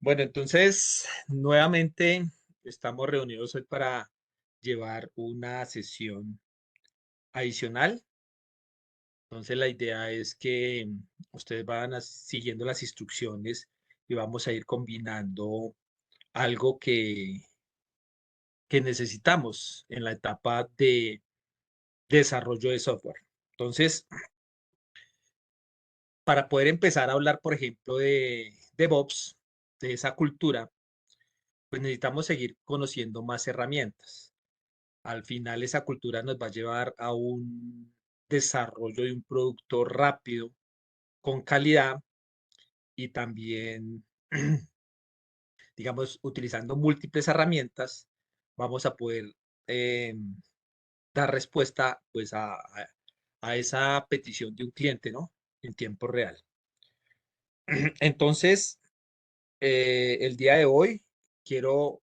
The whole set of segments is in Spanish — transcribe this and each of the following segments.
Bueno, entonces, nuevamente estamos reunidos hoy para llevar una sesión adicional. Entonces, la idea es que ustedes van siguiendo las instrucciones y vamos a ir combinando algo que necesitamos en la etapa de desarrollo de software. Entonces, para poder empezar a hablar, por ejemplo, de DevOps, de esa cultura, pues necesitamos seguir conociendo más herramientas. Al final esa cultura nos va a llevar a un desarrollo de un producto rápido, con calidad y también, digamos, utilizando múltiples herramientas, vamos a poder eh, dar respuesta pues a esa petición de un cliente, ¿no? En tiempo real. Entonces, el día de hoy quiero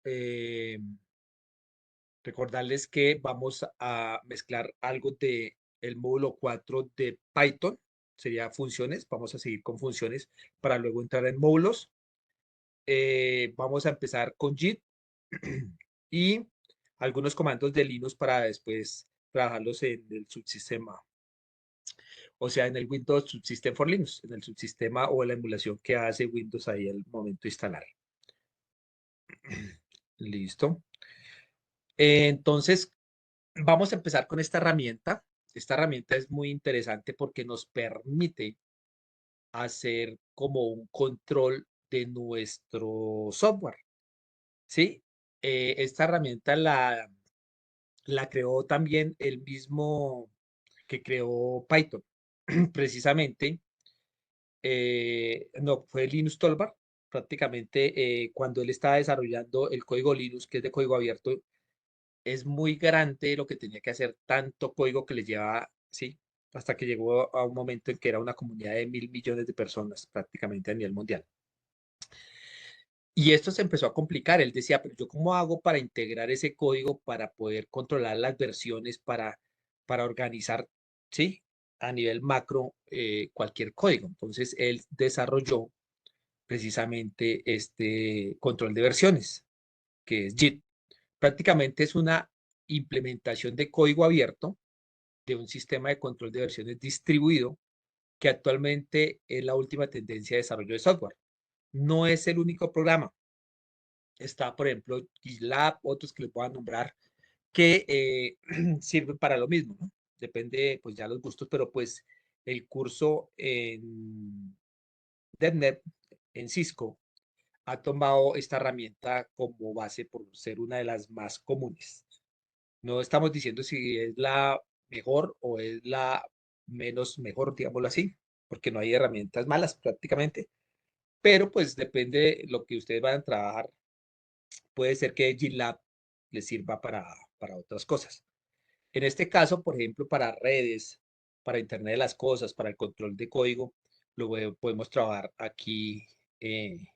recordarles que vamos a mezclar algo de el módulo 4 de Python, sería funciones, vamos a seguir con funciones para luego entrar en módulos. Vamos a empezar con JIT y algunos comandos de Linux para después trabajarlos en el subsistema, o sea, en el Windows Subsystem for Linux, en el subsistema o la emulación que hace Windows ahí al momento de instalar. Listo. Entonces, vamos a empezar con esta herramienta. Esta herramienta es muy interesante porque nos permite hacer como un control de nuestro software, ¿sí? Esta herramienta la creó también el mismo que creó Python. Precisamente, no, fue Linus Torvald. Prácticamente cuando él estaba desarrollando el código Linux, que es de código abierto, es muy grande lo que tenía que hacer, tanto código que le llevaba, ¿sí? Hasta que llegó a un momento en que era una comunidad de 1.000 millones de personas prácticamente a nivel mundial. Y esto se empezó a complicar. Él decía, pero yo cómo hago para integrar ese código, para poder controlar las versiones, para organizar, ¿sí? A nivel macro, cualquier código. Entonces, él desarrolló precisamente este control de versiones, que es JIT. Prácticamente es una implementación de código abierto de un sistema de control de versiones distribuido que actualmente es la última tendencia de desarrollo de software. No es el único programa. Está, por ejemplo, GitLab, otros que les puedan nombrar, que sirven para lo mismo, ¿no? Depende, pues ya los gustos, pero pues el curso en DevNet, en Cisco, ha tomado esta herramienta como base por ser una de las más comunes. No estamos diciendo si es la mejor o es la menos mejor, digámoslo así, porque no hay herramientas malas prácticamente, pero pues depende de lo que ustedes van a trabajar. Puede ser que GitLab les sirva para otras cosas. En este caso, por ejemplo, para redes, para Internet de las cosas, para el control de código, podemos trabajar aquí en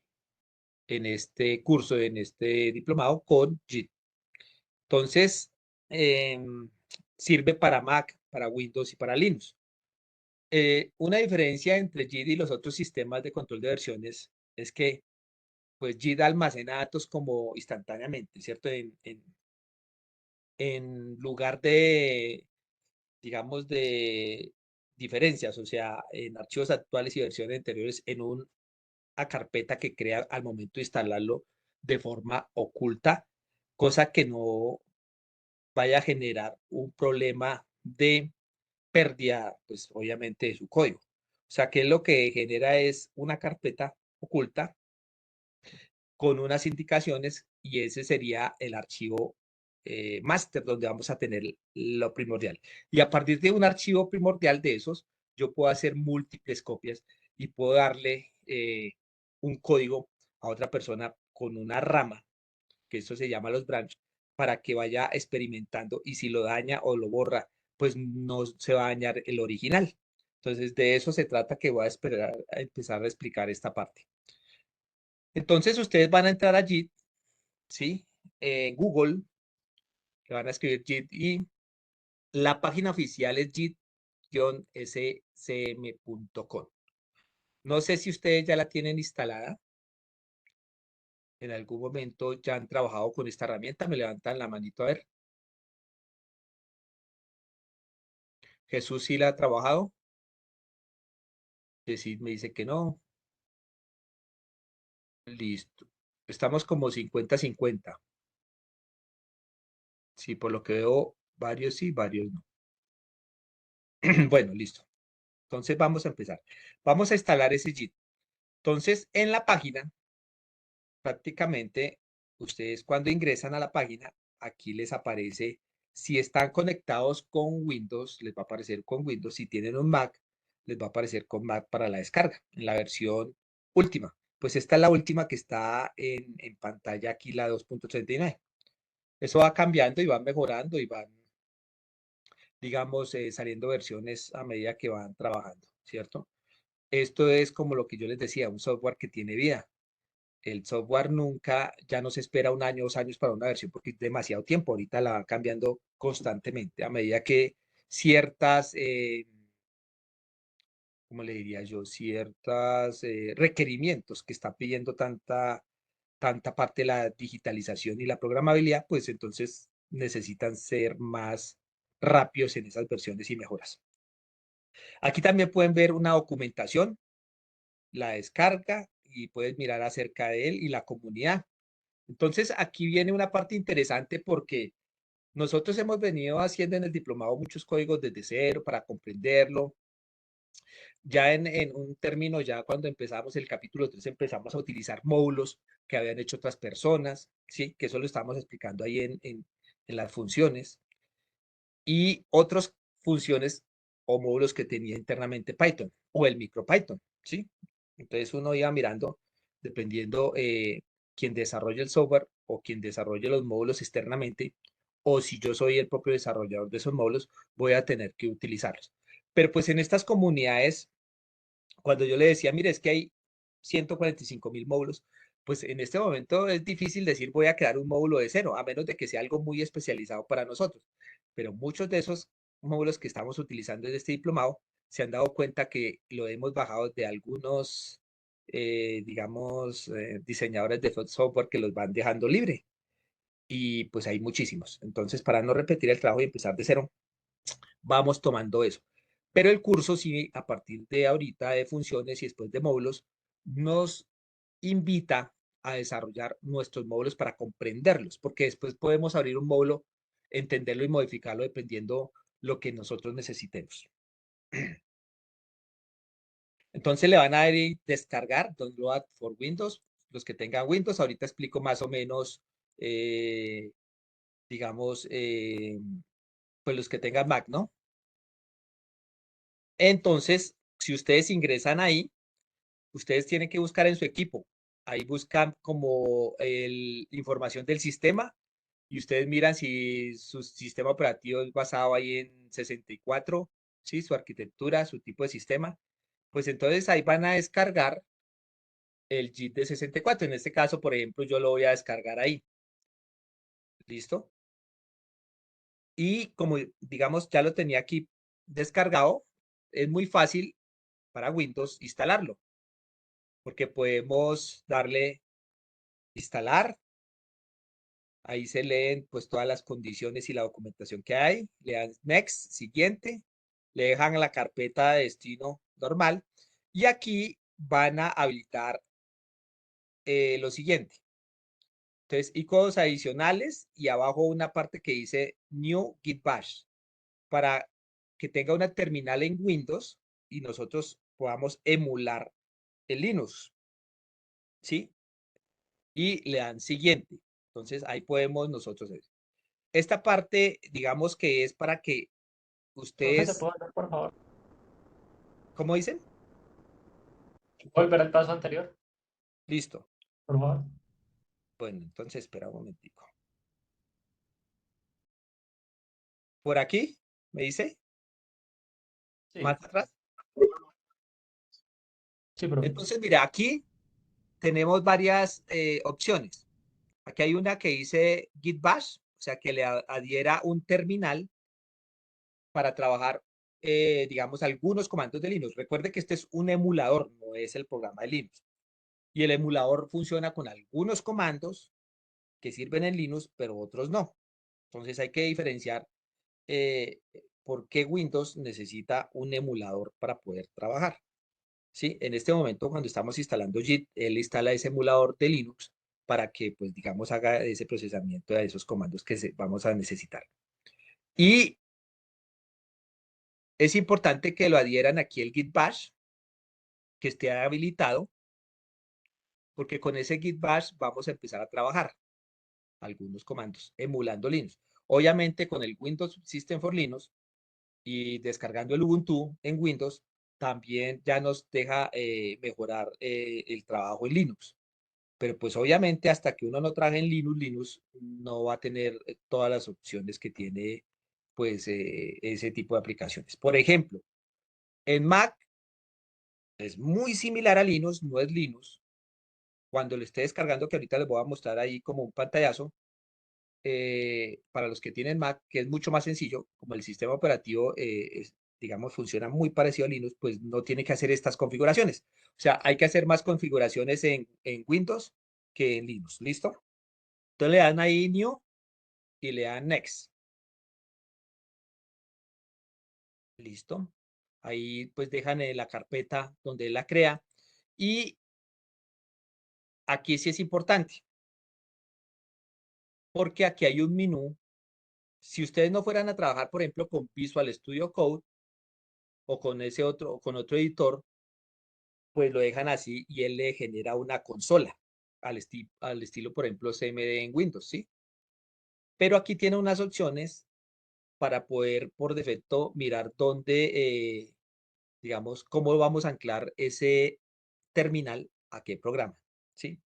este curso, en este diplomado con Git. Entonces, sirve para Mac, para Windows y para Linux. Una diferencia entre JIT y los otros sistemas de control de versiones es que pues JIT almacena datos como instantáneamente, ¿cierto? En lugar de, digamos, de diferencias, o sea, en archivos actuales y versiones anteriores, en una carpeta que crea al momento de instalarlo de forma oculta, cosa que no vaya a generar un problema de pérdida, pues obviamente de su código. O sea, que lo que genera es una carpeta oculta con unas indicaciones y ese sería el archivo master donde vamos a tener lo primordial. Y a partir de un archivo primordial de esos, yo puedo hacer múltiples copias y puedo darle un código a otra persona con una rama, que esto se llama los branch, para que vaya experimentando y si lo daña o lo borra, pues no se va a dañar el original. Entonces, de eso se trata que voy a esperar a empezar a explicar esta parte. Entonces, ustedes van a entrar allí, ¿sí? En Google, que van a escribir JIT y la página oficial es jit-scm.com. No sé si ustedes ya la tienen instalada. en algún momento ya han trabajado con esta herramienta? Me levantan la manito a ver. Jesús sí la ha trabajado. Decid me dice que no. Listo. Estamos como 50-50. Sí, por lo que veo, varios sí, varios no. Bueno, listo. Entonces vamos a empezar. Vamos a instalar ese JIT. Entonces, en la página, prácticamente, ustedes cuando ingresan a la página, aquí les aparece, si están conectados con Windows, les va a aparecer con Windows. Si tienen un Mac, les va a aparecer con Mac para la descarga, en la versión última. Pues esta es la última que está en pantalla aquí, la 2.39. Eso va cambiando y van mejorando y van, digamos, saliendo versiones a medida que van trabajando, ¿cierto? Esto es como lo que yo les decía, un software que tiene vida. El software nunca, ya no se espera un año, 2 años para una versión porque es demasiado tiempo. Ahorita la van cambiando constantemente a medida que ciertas, ¿cómo le diría yo? Ciertas requerimientos que está pidiendo tanta parte de la digitalización y la programabilidad, pues entonces necesitan ser más rápidos en esas versiones y mejoras. Aquí también pueden ver una documentación, la descarga y puedes mirar acerca de él y la comunidad. Entonces, aquí viene una parte interesante porque nosotros hemos venido haciendo en el diplomado muchos códigos desde cero para comprenderlo. Ya en un término, ya cuando empezamos el capítulo 3, empezamos a utilizar módulos que habían hecho otras personas, ¿sí? Que eso lo estamos explicando ahí en las funciones. Y otras funciones o módulos que tenía internamente Python o el MicroPython, ¿sí? Entonces uno iba mirando, dependiendo quién desarrolla el software o quien desarrolle los módulos externamente, o si yo soy el propio desarrollador de esos módulos, voy a tener que utilizarlos. Pero pues en estas comunidades, cuando yo le decía, mire, es que hay 145.000 módulos, pues en este momento es difícil decir voy a crear un módulo de cero, a menos de que sea algo muy especializado para nosotros. Pero muchos de esos módulos que estamos utilizando en este diplomado se han dado cuenta que lo hemos bajado de algunos, digamos, diseñadores de software que los van dejando libre. Y pues hay muchísimos. Entonces, para no repetir el trabajo y empezar de cero, vamos tomando eso. Pero el curso sí, a partir de ahorita de funciones y después de módulos, nos invita a desarrollar nuestros módulos para comprenderlos, porque después podemos abrir un módulo, entenderlo y modificarlo dependiendo lo que nosotros necesitemos. Entonces le van a dar y descargar Download for Windows, los que tengan Windows. Ahorita explico más o menos, eh, digamos, pues los que tengan Mac, ¿no? Entonces, si ustedes ingresan ahí, ustedes tienen que buscar en su equipo. Ahí buscan como información del sistema y ustedes miran si su sistema operativo es basado ahí en 64, ¿sí? Su arquitectura, su tipo de sistema. Pues entonces ahí van a descargar el JIT de 64. En este caso, por ejemplo, yo lo voy a descargar ahí. ¿Listo? Y como digamos ya lo tenía aquí descargado, es muy fácil para Windows instalarlo, porque podemos darle instalar. Ahí se leen pues todas las condiciones y la documentación que hay. Le dan next, siguiente. Le dejan la carpeta de destino normal. Y aquí van a habilitar lo siguiente. Entonces, iconos adicionales y abajo una parte que dice New Git Bash para que tenga una terminal en Windows y nosotros podamos emular el Linux. ¿Sí? Y le dan siguiente. Entonces, ahí podemos nosotros ver. Esta parte, digamos que es para que Profe, ¿se ustedes, puede volver, por favor? ¿cómo dicen? Volver al paso anterior, Listo. por favor. Bueno, entonces espera un momentico. Por aquí, me dice, Sí, más atrás. sí, profe. Entonces, mira, aquí tenemos varias opciones. Aquí hay una que dice Git Bash, o sea, que le adhiera un terminal para trabajar, digamos, algunos comandos de Linux. Recuerde que este es un emulador, no es el programa de Linux. Y el emulador funciona con algunos comandos que sirven en Linux, pero otros no. Entonces hay que diferenciar por qué Windows necesita un emulador para poder trabajar. ¿Sí? En este momento, cuando estamos instalando JIT, él instala ese emulador de Linux para que, pues, digamos, haga ese procesamiento de esos comandos que vamos a necesitar. Y es importante que lo adhieran aquí el Git Bash, que esté habilitado, porque con ese Git Bash vamos a empezar a trabajar algunos comandos emulando Linux. Obviamente con el Windows System for Linux y descargando el Ubuntu en Windows, también ya nos deja mejorar el trabajo en Linux. Pero pues obviamente hasta que uno no trabaje en Linux, Linux no va a tener todas las opciones que tiene pues ese tipo de aplicaciones. Por ejemplo, en Mac es muy similar a Linux, no es Linux. Cuando lo esté descargando, que ahorita les voy a mostrar ahí como un pantallazo, para los que tienen Mac, que es mucho más sencillo, como el sistema operativo, digamos, funciona muy parecido a Linux, pues no tiene que hacer estas configuraciones. O sea, hay que hacer más configuraciones en Windows que en Linux. ¿Listo? Entonces le dan ahí New y le dan Next. ¿Listo? Ahí pues dejan la carpeta donde él la crea. Y aquí sí es importante, porque aquí hay un menú. Si ustedes no fueran a trabajar, por ejemplo, con Visual Studio Code o con ese otro, o con otro editor, pues lo dejan así y él le genera una consola al estilo, por ejemplo, CMD en Windows, ¿sí? Pero aquí tiene unas opciones para poder por defecto mirar dónde, digamos, cómo vamos a anclar ese terminal a qué programa, ¿sí?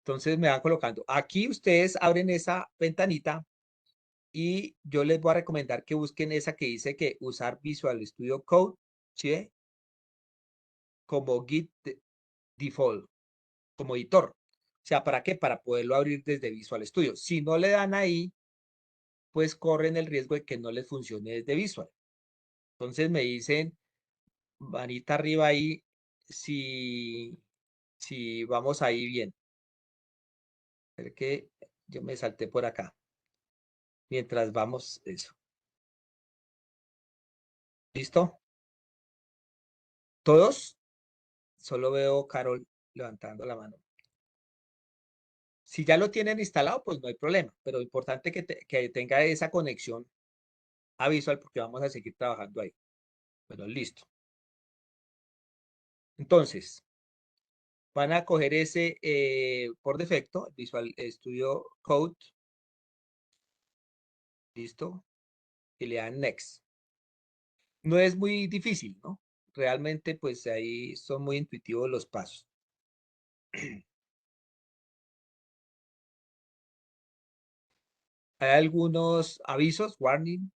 Entonces me van colocando. Aquí ustedes abren esa ventanita y yo les voy a recomendar que busquen esa que dice que usar Visual Studio Code, ¿sí? Como Git default, como editor. O sea, ¿para qué? Para poderlo abrir desde Visual Studio. Si no le dan ahí, pues corren el riesgo de que no les funcione desde Visual. Entonces me dicen, manita arriba ahí, si vamos ahí bien. Espera que yo me salté por acá. Mientras vamos, eso. ¿Listo? ¿Todos? Solo veo Carol levantando la mano. Si ya lo tienen instalado, pues no hay problema, pero importante que tenga esa conexión a Visual porque vamos a seguir trabajando ahí. Bueno, listo. Entonces, van a coger ese por defecto, Visual Studio Code, listo, y le dan Next. No es muy difícil, ¿no? Realmente, pues ahí son muy intuitivos los pasos. Hay algunos avisos, warning,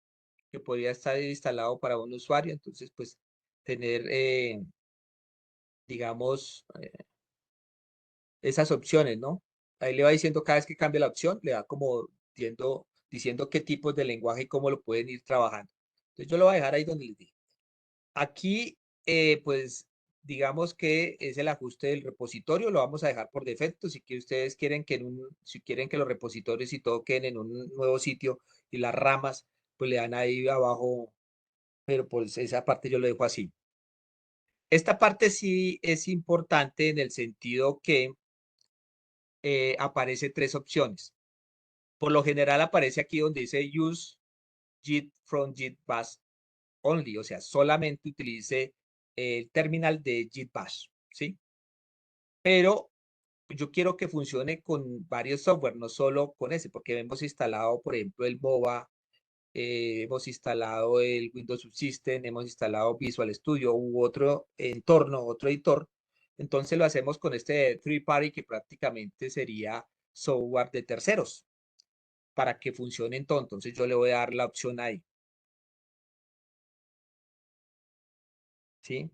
que podría estar instalado para un usuario, entonces pues tener, digamos, esas opciones, ¿no? Ahí le va diciendo cada vez que cambia la opción, le va como diciendo qué tipos de lenguaje y cómo lo pueden ir trabajando. Entonces yo lo voy a dejar ahí donde les dije. Aquí, pues, digamos que es el ajuste del repositorio, lo vamos a dejar por defecto. Si que ustedes quieren que si quieren que los repositorios y todo queden en un nuevo sitio y las ramas, pues le dan ahí abajo, pero pues esa parte yo lo dejo así. Esta parte sí es importante en el sentido que aparece tres opciones. Por lo general aparece aquí donde dice Use JIT from JIT Bash Only, o sea, solamente utilice el terminal de JIT Bash, ¿sí? Pero yo quiero que funcione con varios software, no solo con ese, porque hemos instalado, por ejemplo, el MOBA, hemos instalado el Windows Subsystem, hemos instalado Visual Studio u otro entorno, otro editor. Entonces lo hacemos con este third party que prácticamente sería software de terceros para que funcione todo. Entonces yo le voy a dar la opción ahí. ¿Sí?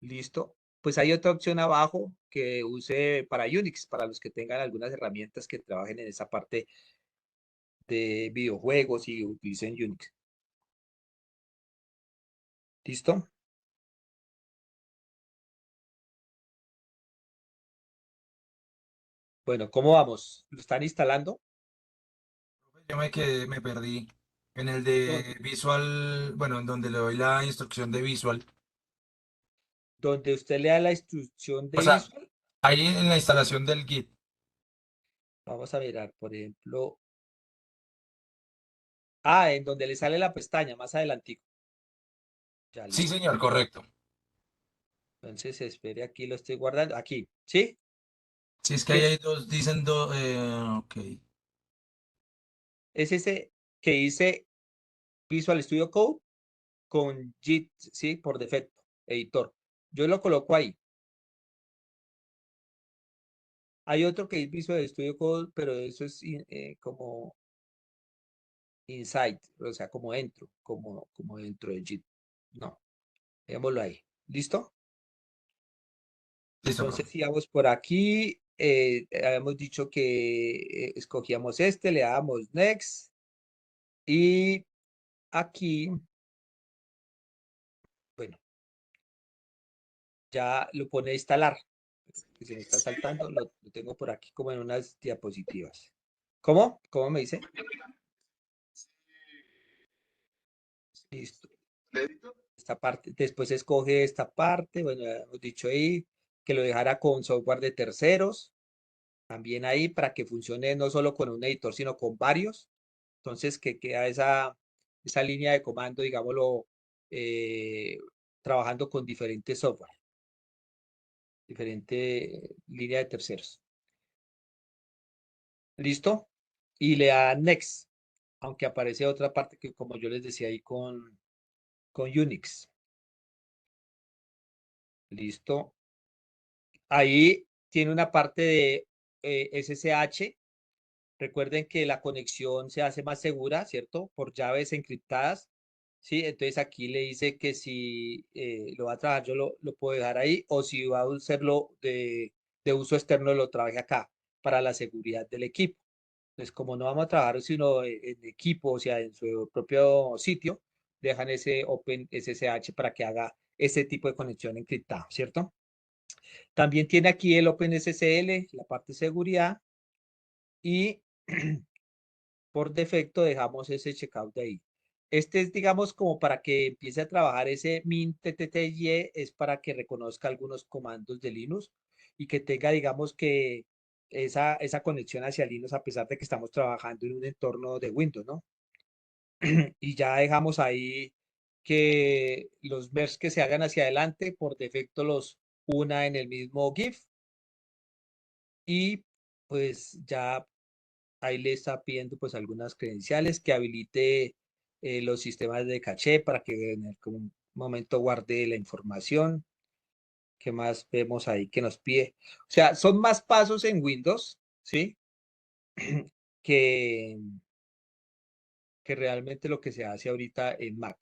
Listo. Pues hay otra opción abajo que use para Unix, para los que tengan algunas herramientas que trabajen en esa parte de videojuegos y utilicen Unix. ¿Listo? Bueno, ¿cómo vamos? ¿Lo están instalando? Yo me perdí en el ¿Dó- de Visual, bueno, en donde le doy la instrucción de Visual. Donde usted le da la instrucción O de sea, Visual. ahí en la instalación del Git. Vamos a mirar, por ejemplo. En donde le sale la pestaña, más adelantico. Ya, Sí, listo. señor, correcto. Entonces, espere, aquí lo estoy guardando. Aquí, ¿sí? Si es que ahí Que hay dos, dicen dos, ok. es ese que dice Visual Studio Code con Git, ¿sí? Por defecto, editor. Yo lo coloco ahí. Hay otro que es Visual Studio Code, pero eso es como inside, o sea, como dentro, como dentro de Git. No, dejémoslo ahí. ¿Listo? Listo, Entonces, profe. si vamos por aquí, habíamos dicho que escogíamos este, le damos Next y aquí, bueno, ya lo pone a instalar. Que se me está saltando, lo tengo por aquí como en unas diapositivas. ¿Cómo? ¿Cómo me dice? Listo. Esta parte, después escoge esta parte, bueno, ya hemos dicho ahí que lo dejara con software de terceros, también ahí para que funcione no solo con un editor, sino con varios. Entonces, que queda esa línea de comando, digámoslo, eh, trabajando con diferentes software, diferente línea de terceros. ¿Listo? Y le da Next, aunque aparece otra parte que, como yo les decía ahí con Unix. ¿Listo? Ahí tiene una parte de SSH. Recuerden que la conexión se hace más segura, ¿cierto? Por llaves encriptadas. Sí, entonces aquí le dice que si lo va a trabajar, yo lo puedo dejar ahí, o si va a hacerlo de uso externo, lo trabaje acá para la seguridad del equipo. Entonces, como no vamos a trabajar sino en equipo, o sea, en su propio sitio, dejan ese Open SSH para que haga ese tipo de conexión encriptada, ¿cierto? También tiene aquí el OpenSSL, la parte de seguridad, y por defecto dejamos ese checkout de ahí. Este es, digamos, como para que empiece a trabajar ese min.ttye, es para que reconozca algunos comandos de Linux y que tenga, digamos, que esa conexión hacia Linux, a pesar de que estamos trabajando en un entorno de Windows, ¿no? Y ya dejamos ahí que los MERS que se hagan hacia adelante, por defecto los una en el mismo GIF y pues ya ahí le está pidiendo pues algunas credenciales que habilite los sistemas de caché para que en algún momento guarde la información. ¿Qué más vemos ahí que nos pide? O sea, son más pasos en Windows, ¿sí? que, que realmente lo que se hace ahorita en Mac.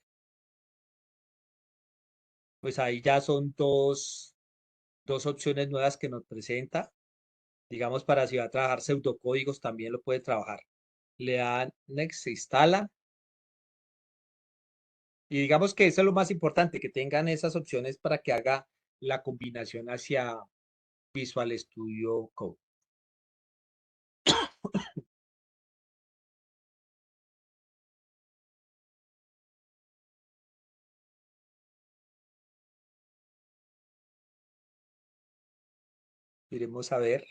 Pues ahí ya son dos opciones nuevas que nos presenta. Digamos, para si va a trabajar pseudocódigos, también lo puede trabajar. Le dan Next, se instala. Y digamos que eso es lo más importante, que tengan esas opciones para que haga la combinación hacia Visual Studio Code. Iremos a ver.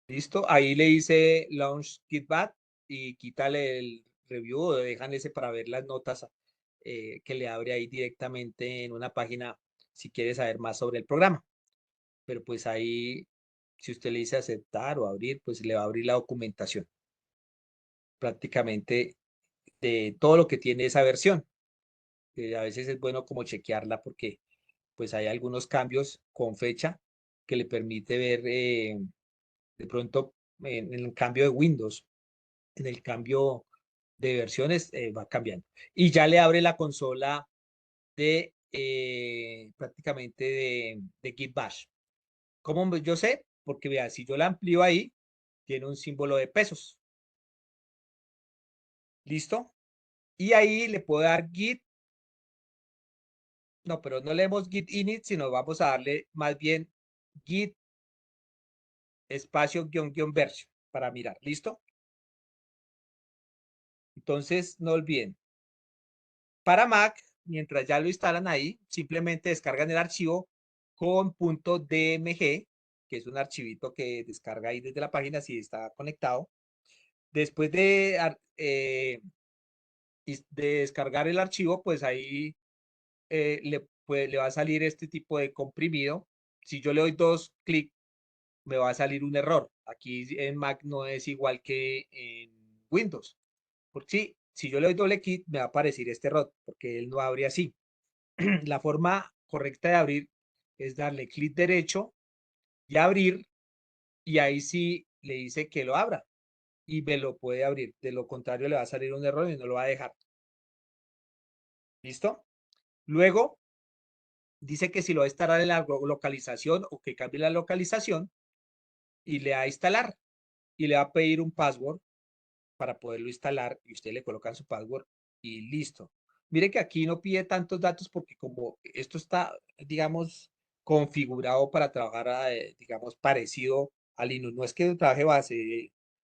Listo. Ahí le dice Launch Gitbat y quítale el review o dejan ese para ver las notas que le abre ahí directamente en una página si quiere saber más sobre el programa. Pero pues ahí, si usted le dice aceptar o abrir, pues le va a abrir la documentación prácticamente de todo lo que tiene esa versión. A veces es bueno como chequearla porque pues hay algunos cambios con fecha que le permite ver de pronto en el cambio de Windows, en el cambio de versiones va cambiando. Y ya le abre la consola de prácticamente de Git Bash. ¿Cómo yo sé? Porque vea, si yo la amplío ahí, tiene un símbolo de pesos. ¿Listo? Y ahí le puedo dar Git. No, pero no leemos Git init, sino vamos a darle más bien Git espacio guión version para mirar. ¿Listo? Entonces, no olviden. Para Mac, mientras ya lo instalan ahí, simplemente descargan el archivo con .dmg, que es un archivito que descarga ahí desde la página si está conectado. Después de descargar el archivo, pues ahí le va a salir este tipo de comprimido. Si yo le doy 2 clics, me va a salir un error. Aquí en Mac no es igual que en Windows. Porque si yo le doy doble clic, me va a aparecer este error, porque él no abre así. La forma correcta de abrir es darle clic derecho y abrir, y ahí sí le dice que lo abra y me lo puede abrir. De lo contrario, le va a salir un error y no lo va a dejar. ¿Listo? Luego, dice que si lo va a instalar en la localización o que cambie la localización y le va a instalar y le va a pedir un password para poderlo instalar y usted le colocan su password y listo. Mire que aquí no pide tantos datos porque como esto está, digamos, configurado para trabajar, digamos, parecido a Linux. No es que trabaje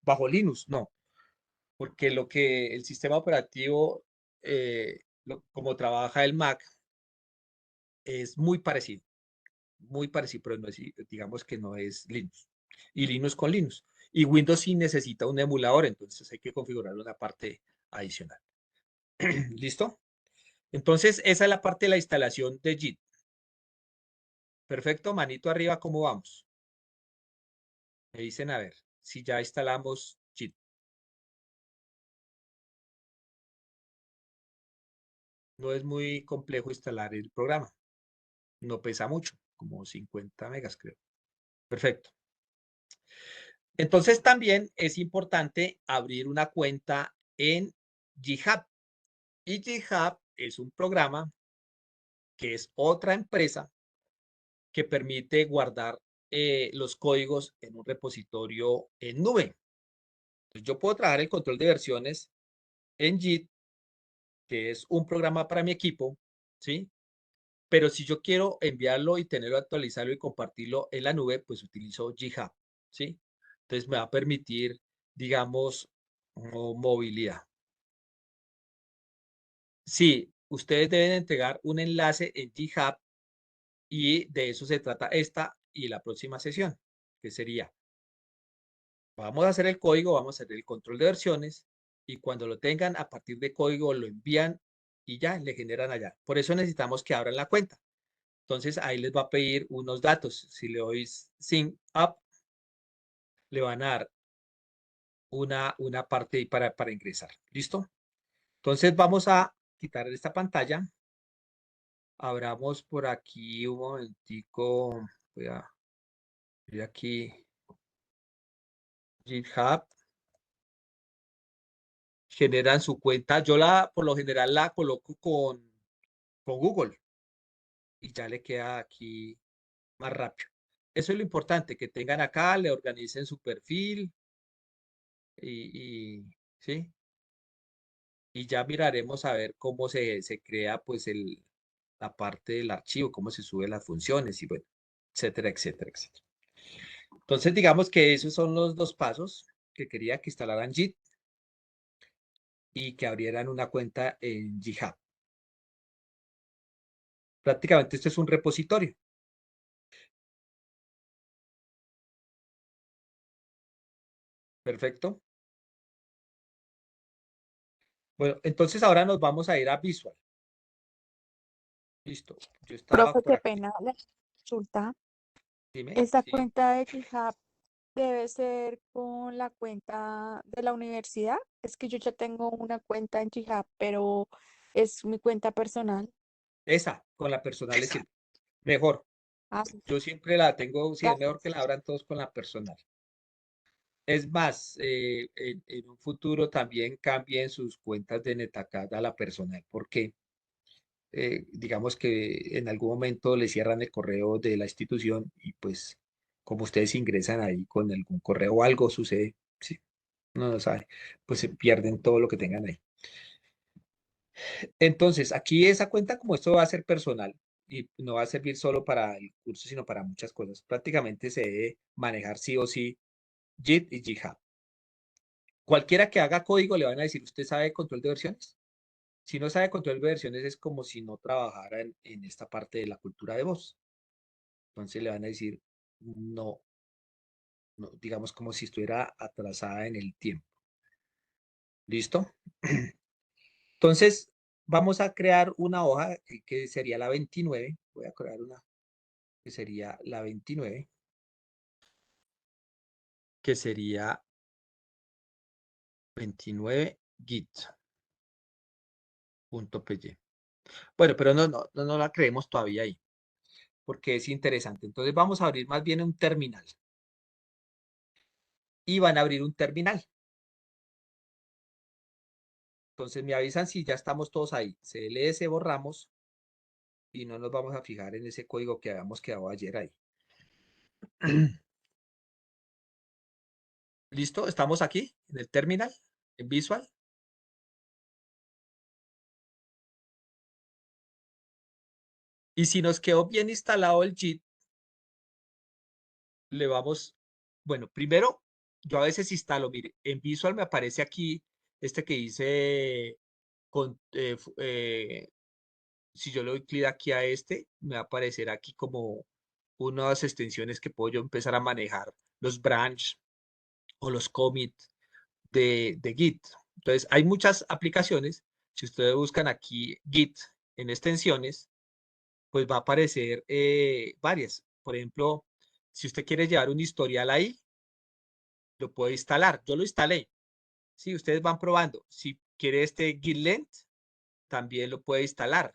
bajo Linux, no. Porque lo que el sistema operativo, como trabaja el Mac, es muy parecido, pero no es, digamos que no es Linux. Y Linux con Linux. Y Windows sí necesita un emulador, entonces hay que configurar una parte adicional. ¿Listo? Entonces, esa es la parte de la instalación de JIT. Perfecto, manito arriba, ¿cómo vamos? Me dicen a ver si ya instalamos JIT. No es muy complejo instalar el programa. No pesa mucho, como 50 megas, creo. Perfecto. Entonces, también es importante abrir una cuenta en GitHub. Y GitHub es un programa que es otra empresa que permite guardar los códigos en un repositorio en nube. Entonces, yo puedo trabajar el control de versiones en Git, que es un programa para mi equipo, ¿sí? Pero si yo quiero enviarlo y tenerlo, actualizarlo y compartirlo en la nube, pues utilizo GitHub, ¿sí? Entonces me va a permitir, digamos, movilidad. Sí, ustedes deben entregar un enlace en GitHub y de eso se trata esta y la próxima sesión, que sería, vamos a hacer el código, vamos a hacer el control de versiones y cuando lo tengan, a partir de código lo envían y ya, le generan allá. Por eso necesitamos que abran la cuenta. Entonces ahí les va a pedir unos datos. Si le doy Sign Up, le van a dar una parte ahí para ingresar. ¿Listo? Entonces vamos a quitar esta pantalla. Abramos por aquí un momentico. Voy a ir aquí. GitHub. Generan su cuenta. Yo por lo general la coloco con Google y ya le queda aquí más rápido. Eso es lo importante, que tengan acá, le organicen su perfil ¿sí? Y ya miraremos a ver cómo se crea pues la parte del archivo, cómo se suben las funciones y bueno, etcétera, etcétera, etcétera. Entonces digamos que esos son los dos pasos que quería que instalaran Git y que abrieran una cuenta en GitHub. Prácticamente esto es un repositorio. Perfecto. Bueno, entonces ahora nos vamos a ir a Visual. Listo. Yo estaba Profe, por qué aquí. pena la consulta. Dime. ¿Esta Sí. cuenta de GitHub debe ser con la cuenta de la universidad? Es que yo ya tengo una cuenta en GitHub, pero es mi cuenta personal. Esa, con la personal es siempre mejor. Ah, sí, Yo siempre la tengo, sí, es mejor que gracias. la abran todos con la personal. Es más, en un futuro también cambien sus cuentas de Netacad a la personal, porque digamos que en algún momento le cierran el correo de la institución y pues como ustedes ingresan ahí con algún correo o algo sucede, sí, no lo sabe, pues se pierden todo lo que tengan ahí. Entonces, aquí esa cuenta, como esto va a ser personal, y no va a servir solo para el curso, sino para muchas cosas. Prácticamente se debe manejar sí o sí Git y GitHub. Cualquiera que haga código le van a decir, ¿usted sabe control de versiones? Si no sabe control de versiones es como si no trabajara en esta parte de la cultura de voz. Entonces le van a decir, no, no, digamos como si estuviera atrasada en el tiempo. ¿Listo? Entonces, vamos a crear una hoja que sería la 29. Voy a crear una que sería la 29, que sería 29 git.py. Bueno, pero no la creemos todavía ahí, porque es interesante. Entonces vamos a abrir más bien un terminal. Y van a abrir un terminal. Entonces me avisan si ya estamos todos ahí. CLS borramos y no nos vamos a fijar en ese código que habíamos quedado ayer ahí. ¿Listo? ¿Estamos aquí en el terminal? ¿En Visual? Y si nos quedó bien instalado el Git, le vamos, bueno, primero, yo a veces instalo, mire, en Visual me aparece aquí este que dice, si yo le doy clic aquí a este, me va a aparecer aquí como unas extensiones que puedo yo empezar a manejar, los branch o los commit de Git. Entonces, hay muchas aplicaciones. Si ustedes buscan aquí Git en extensiones, pues va a aparecer varias. Por ejemplo, si usted quiere llevar un historial ahí, lo puede instalar. Yo lo instalé. Si ustedes van probando. Si quiere este GitLent, también lo puede instalar.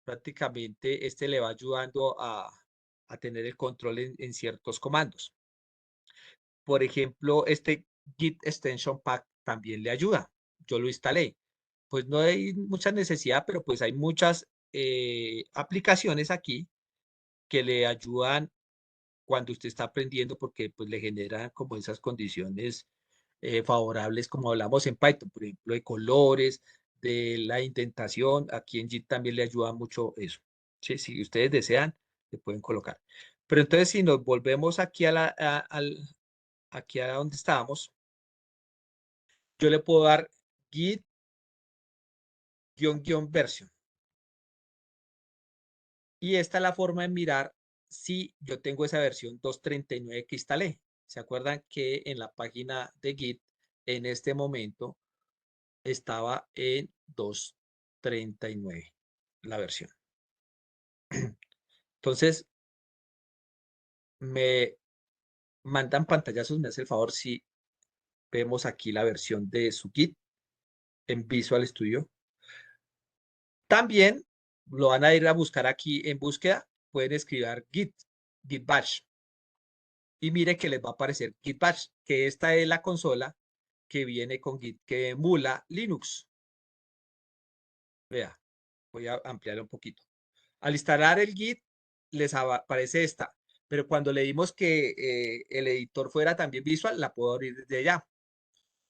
Prácticamente este le va ayudando a tener el control en ciertos comandos. Por ejemplo, este Git Extension Pack también le ayuda. Yo lo instalé. Pues no hay mucha necesidad, pero pues hay muchas aplicaciones aquí que le ayudan cuando usted está aprendiendo porque pues le generan como esas condiciones favorables como hablamos en Python, por ejemplo, de colores, de la indentación. Aquí en Git también le ayuda mucho eso. ¿Sí? Si ustedes desean, le pueden colocar. Pero entonces si nos volvemos aquí aquí a donde estábamos, yo le puedo dar git-version. Y esta es la forma de mirar si yo tengo esa versión 2.39 que instalé. ¿Se acuerdan que en la página de Git en este momento estaba en 2.39 la versión? Entonces, me mandan pantallazos, me hace el favor si vemos aquí la versión de su Git en Visual Studio. También lo van a ir a buscar aquí en búsqueda. Pueden escribir Git bash. Y mire que les va a aparecer Git bash, que esta es la consola que viene con Git, que emula Linux. Vea, voy a ampliar un poquito. Al instalar el Git, les aparece esta. Pero cuando le dimos que el editor fuera también visual, la puedo abrir desde allá.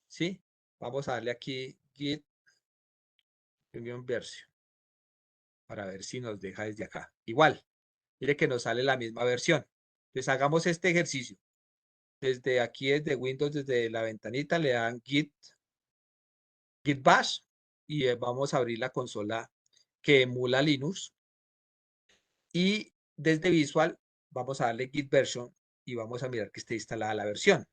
¿Sí? Vamos a darle aquí Git version para ver si nos deja desde acá. Igual, mire que nos sale la misma versión. Entonces hagamos este ejercicio. Desde aquí, desde Windows, desde la ventanita, le dan Git bash y vamos a abrir la consola que emula Linux. Y desde Visual vamos a darle Git version y vamos a mirar que esté instalada la versión.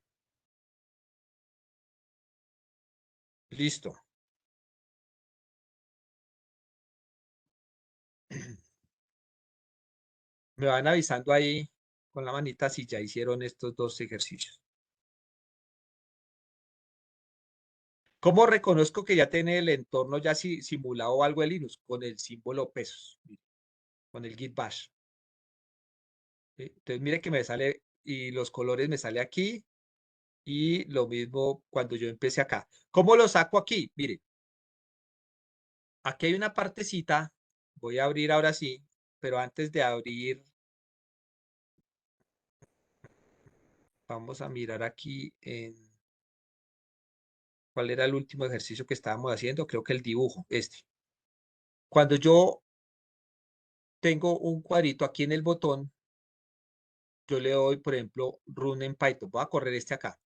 Listo. Me van avisando ahí con la manita si ya hicieron estos dos ejercicios. ¿Cómo reconozco que ya tiene el entorno ya simulado algo de Linux? Con el símbolo pesos, con el Git bash. ¿Sí? Entonces mire que me sale y los colores me sale aquí y lo mismo cuando yo empecé acá. ¿Cómo lo saco aquí? Mire, aquí hay una partecita, voy a abrir ahora sí, pero antes de abrir, vamos a mirar aquí en cuál era el último ejercicio que estábamos haciendo, creo que el dibujo, este. Cuando yo tengo un cuadrito aquí en el botón. Yo le doy, por ejemplo, run en Python. Voy a correr este acá.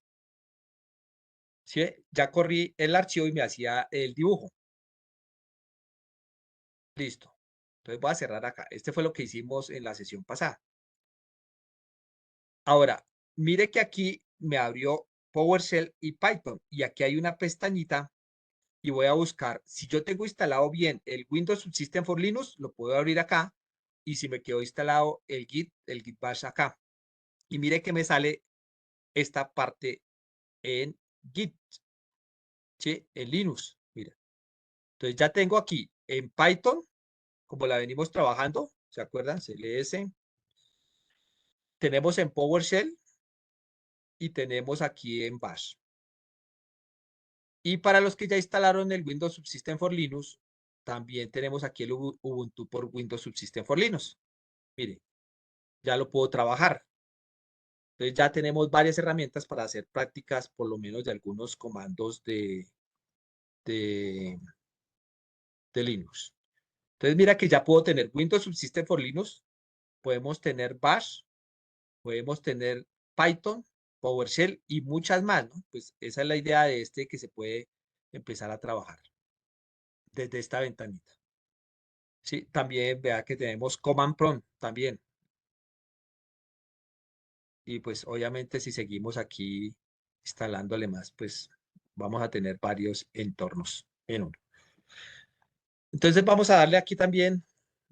¿Sí ve? Ya corrí el archivo y me hacía el dibujo. Listo. Entonces voy a cerrar acá. Este fue lo que hicimos en la sesión pasada. Ahora, mire que aquí me abrió PowerShell y Python. Y aquí hay una pestañita y voy a buscar. Si yo tengo instalado bien el Windows Subsystem for Linux, lo puedo abrir acá. Y si me quedó instalado el Git Bash acá. Y mire que me sale esta parte en Git, ¿sí? En Linux, mira. Entonces ya tengo aquí en Python, como la venimos trabajando, ¿se acuerdan? CLS. Tenemos en PowerShell y tenemos aquí en Bash. Y para los que ya instalaron el Windows Subsystem for Linux, también tenemos aquí el Ubuntu por Windows Subsystem for Linux. Mire, ya lo puedo trabajar. Entonces ya tenemos varias herramientas para hacer prácticas, por lo menos de algunos comandos de Linux. Entonces mira que ya puedo tener Windows Subsystem for Linux, podemos tener Bash, podemos tener Python, PowerShell y muchas más, ¿no? Pues esa es la idea de que se puede empezar a trabajar desde esta ventanita. Sí, también vea que tenemos Command Prompt también. Y pues obviamente si seguimos aquí instalándole más, pues vamos a tener varios entornos en uno. Entonces vamos a darle aquí también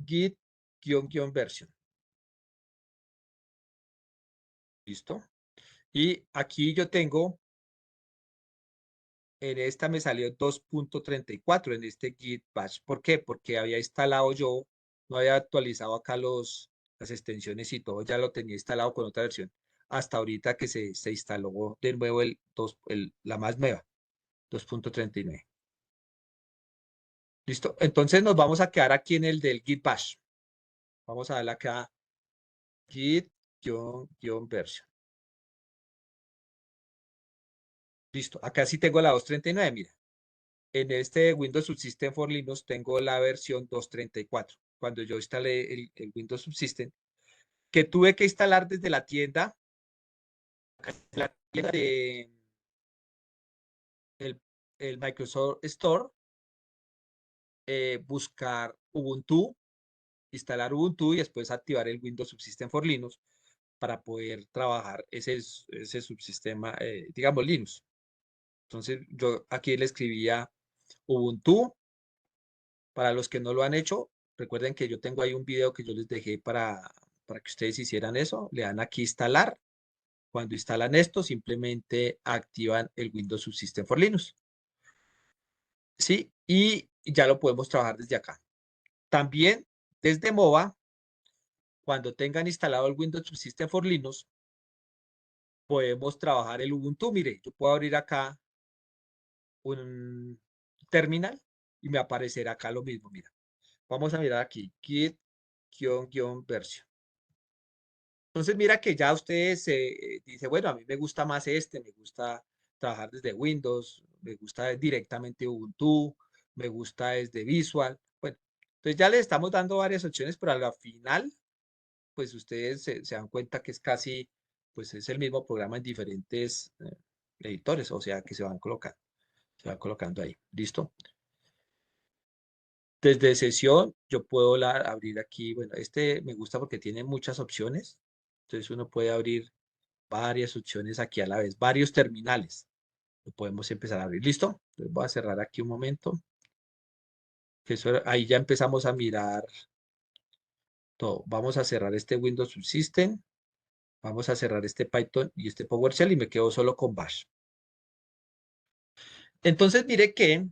git-version. ¿Listo? Y aquí yo tengo, en esta me salió 2.34 en este git bash. ¿Por qué? Porque había instalado yo, no había actualizado acá las extensiones y todo, ya lo tenía instalado con otra versión. Hasta ahorita que se instaló de nuevo la más nueva, 2.39. ¿Listo? Entonces nos vamos a quedar aquí en el del git bash. Vamos a darle acá git-version. Listo. Acá sí tengo la 2.39, mira. En este Windows Subsystem for Linux tengo la versión 2.34. Cuando yo instalé el Windows Subsystem, que tuve que instalar desde la tienda de el Microsoft Store, buscar Ubuntu, instalar Ubuntu y después activar el Windows Subsystem for Linux para poder trabajar ese subsistema, digamos, Linux. Entonces, yo aquí le escribía Ubuntu. Para los que no lo han hecho, recuerden que yo tengo ahí un video que yo les dejé para que ustedes hicieran eso. Le dan aquí instalar. Cuando instalan esto, simplemente activan el Windows Subsystem for Linux. ¿Sí? Y ya lo podemos trabajar desde acá. También desde MOBA, cuando tengan instalado el Windows Subsystem for Linux, podemos trabajar el Ubuntu. Mire, yo puedo abrir acá un terminal y me aparecerá acá lo mismo. Mira, vamos a mirar aquí, git-version. Entonces mira que ya ustedes dice, bueno, a mí me gusta más me gusta trabajar desde Windows, me gusta directamente Ubuntu, me gusta desde Visual. Bueno, entonces ya les estamos dando varias opciones, pero al final, pues ustedes se dan cuenta que es casi, pues es el mismo programa en diferentes editores, o sea que se van colocando ahí. ¿Listo? Desde sesión yo puedo abrir aquí, bueno, este me gusta porque tiene muchas opciones. Entonces uno puede abrir varias opciones aquí a la vez, varios terminales. Lo podemos empezar a abrir. ¿Listo? Entonces voy a cerrar aquí un momento. Que ahí ya empezamos a mirar todo. Vamos a cerrar este Windows Subsystem. Vamos a cerrar este Python y este PowerShell y me quedo solo con Bash. Entonces mire que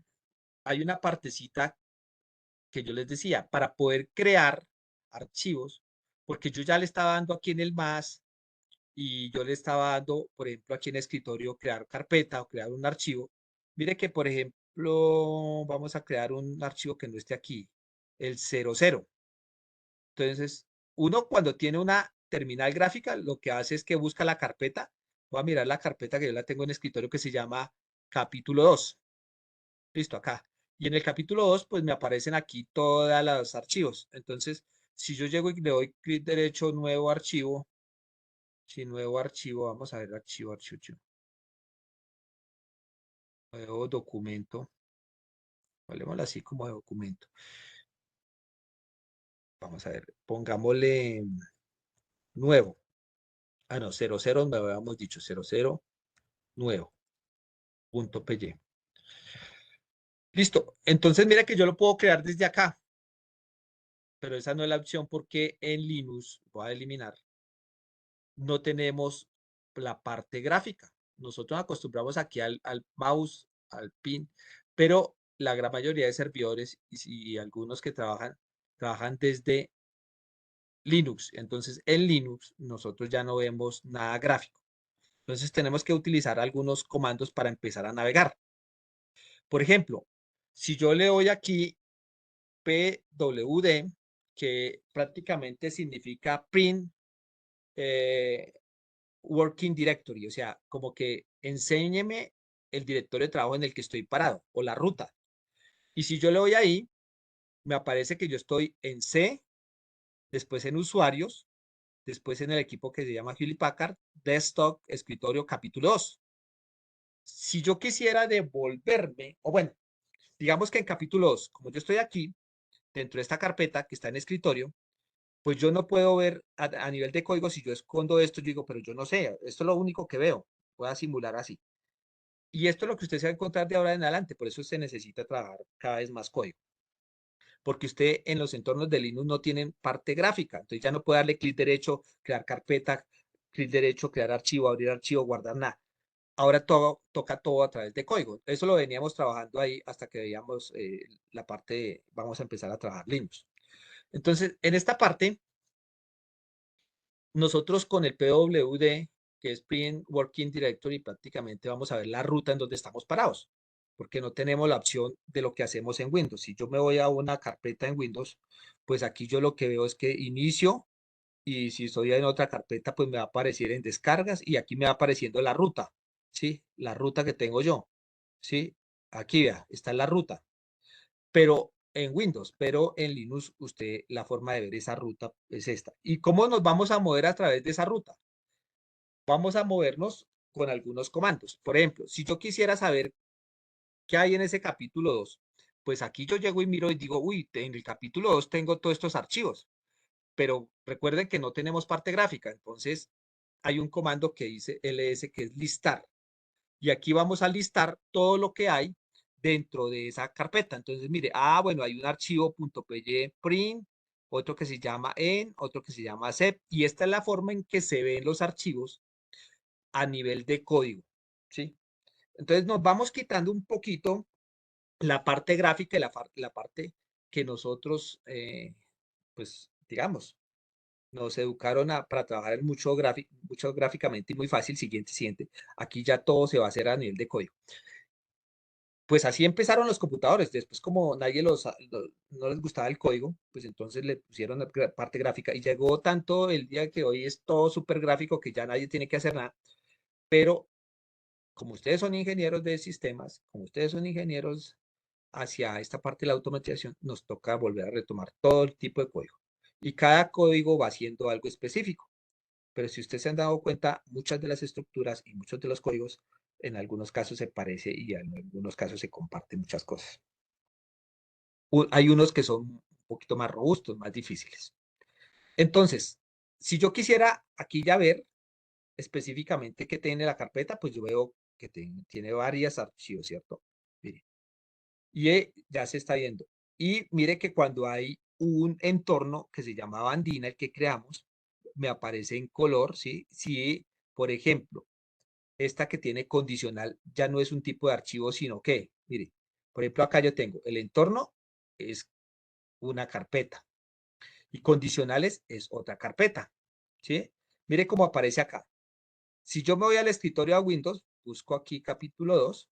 hay una partecita que yo les decía, para poder crear archivos, porque yo ya le estaba dando aquí en el más y yo le estaba dando, por ejemplo, aquí en escritorio, crear carpeta o crear un archivo. Mire que, por ejemplo, vamos a crear un archivo que no esté aquí, el 00. Entonces, uno cuando tiene una terminal gráfica, lo que hace es que busca la carpeta. Voy a mirar la carpeta que yo la tengo en escritorio que se llama capítulo 2. Listo, acá. Y en el capítulo 2, pues me aparecen aquí todos los archivos. Entonces, si yo llego y le doy clic derecho, nuevo archivo, si nuevo archivo, vamos a ver archivo, nuevo documento, hablemos así como de documento. Vamos a ver, pongámosle nuevo. Ah, no, 00 nuevo, habíamos dicho 00 nuevo, punto .py. Listo. Entonces, mira que yo lo puedo crear desde acá. Pero esa no es la opción porque en Linux, voy a eliminar, no tenemos la parte gráfica. Nosotros acostumbramos aquí al mouse, al pin, pero la gran mayoría de servidores y algunos que trabajan desde Linux. Entonces, en Linux nosotros ya no vemos nada gráfico. Entonces, tenemos que utilizar algunos comandos para empezar a navegar. Por ejemplo, si yo le doy aquí pwd, que prácticamente significa print working directory, o sea, como que enséñeme el directorio de trabajo en el que estoy parado o la ruta. Y si yo le doy ahí, me aparece que yo estoy en C, después en usuarios, después en el equipo que se llama Hewlett Packard, desktop, escritorio, capítulo 2. Si yo quisiera devolverme, o bueno, digamos que en capítulo 2, como yo estoy aquí, dentro de esta carpeta que está en escritorio, pues yo no puedo ver a nivel de código, si yo escondo esto, yo digo, pero yo no sé, esto es lo único que veo, voy a simular así. Y esto es lo que usted se va a encontrar de ahora en adelante, por eso se necesita trabajar cada vez más código. Porque usted en los entornos de Linux no tienen parte gráfica, entonces ya no puede darle clic derecho, crear carpeta, clic derecho, crear archivo, guardar nada. Ahora todo toca todo a través de código. Eso lo veníamos trabajando ahí hasta que veíamos la parte de, vamos a empezar a trabajar Linux. Entonces, en esta parte, nosotros con el PWD, que es Print Working Directory, prácticamente vamos a ver la ruta en donde estamos parados, porque no tenemos la opción de lo que hacemos en Windows. Si yo me voy a una carpeta en Windows, pues aquí yo lo que veo es que inicio, y si estoy en otra carpeta, pues me va a aparecer en descargas y aquí me va apareciendo la ruta, ¿sí? La ruta que tengo yo, ¿sí? Aquí vea, está la ruta, pero en Windows, pero en Linux usted la forma de ver esa ruta es esta. ¿Y cómo nos vamos a mover a través de esa ruta? Vamos a movernos con algunos comandos. Por ejemplo, si yo quisiera saber qué hay en ese capítulo 2, pues aquí yo llego y miro y digo, uy, en el capítulo 2 tengo todos estos archivos, pero recuerden que no tenemos parte gráfica, entonces hay un comando que dice ls, que es listar, y aquí vamos a listar todo lo que hay dentro de esa carpeta. Entonces, mire, bueno, hay un archivo .py print, otro que se llama en, otro que se llama sep, y esta es la forma en que se ven los archivos a nivel de código, ¿sí? Entonces nos vamos quitando un poquito la parte gráfica y la parte que nosotros, pues, digamos, nos educaron para trabajar mucho gráficamente y muy fácil, siguiente. Aquí ya todo se va a hacer a nivel de código. Pues así empezaron los computadores. Después, como nadie no les gustaba el código, pues entonces le pusieron la parte gráfica y llegó tanto el día que hoy es todo súper gráfico que ya nadie tiene que hacer nada. Pero como ustedes son ingenieros de sistemas, como ustedes son ingenieros hacia esta parte de la automatización, nos toca volver a retomar todo el tipo de código. Y cada código va haciendo algo específico. Pero si ustedes se han dado cuenta, muchas de las estructuras y muchos de los códigos, en algunos casos se parece y en algunos casos se comparten muchas cosas. Hay unos que son un poquito más robustos, más difíciles. Entonces, si yo quisiera aquí ya ver específicamente qué tiene la carpeta, pues yo veo que tiene varios archivos, ¿cierto? Mire. Y ya se está viendo. Y mire que cuando hay un entorno que se llama Bandina, el que creamos, me aparece en color, ¿sí? Si, por ejemplo, esta que tiene condicional ya no es un tipo de archivo, sino que, mire, por ejemplo, acá yo tengo el entorno, es una carpeta, y condicionales es otra carpeta, ¿sí? Mire cómo aparece acá. Si yo me voy al escritorio de Windows, busco aquí capítulo 2,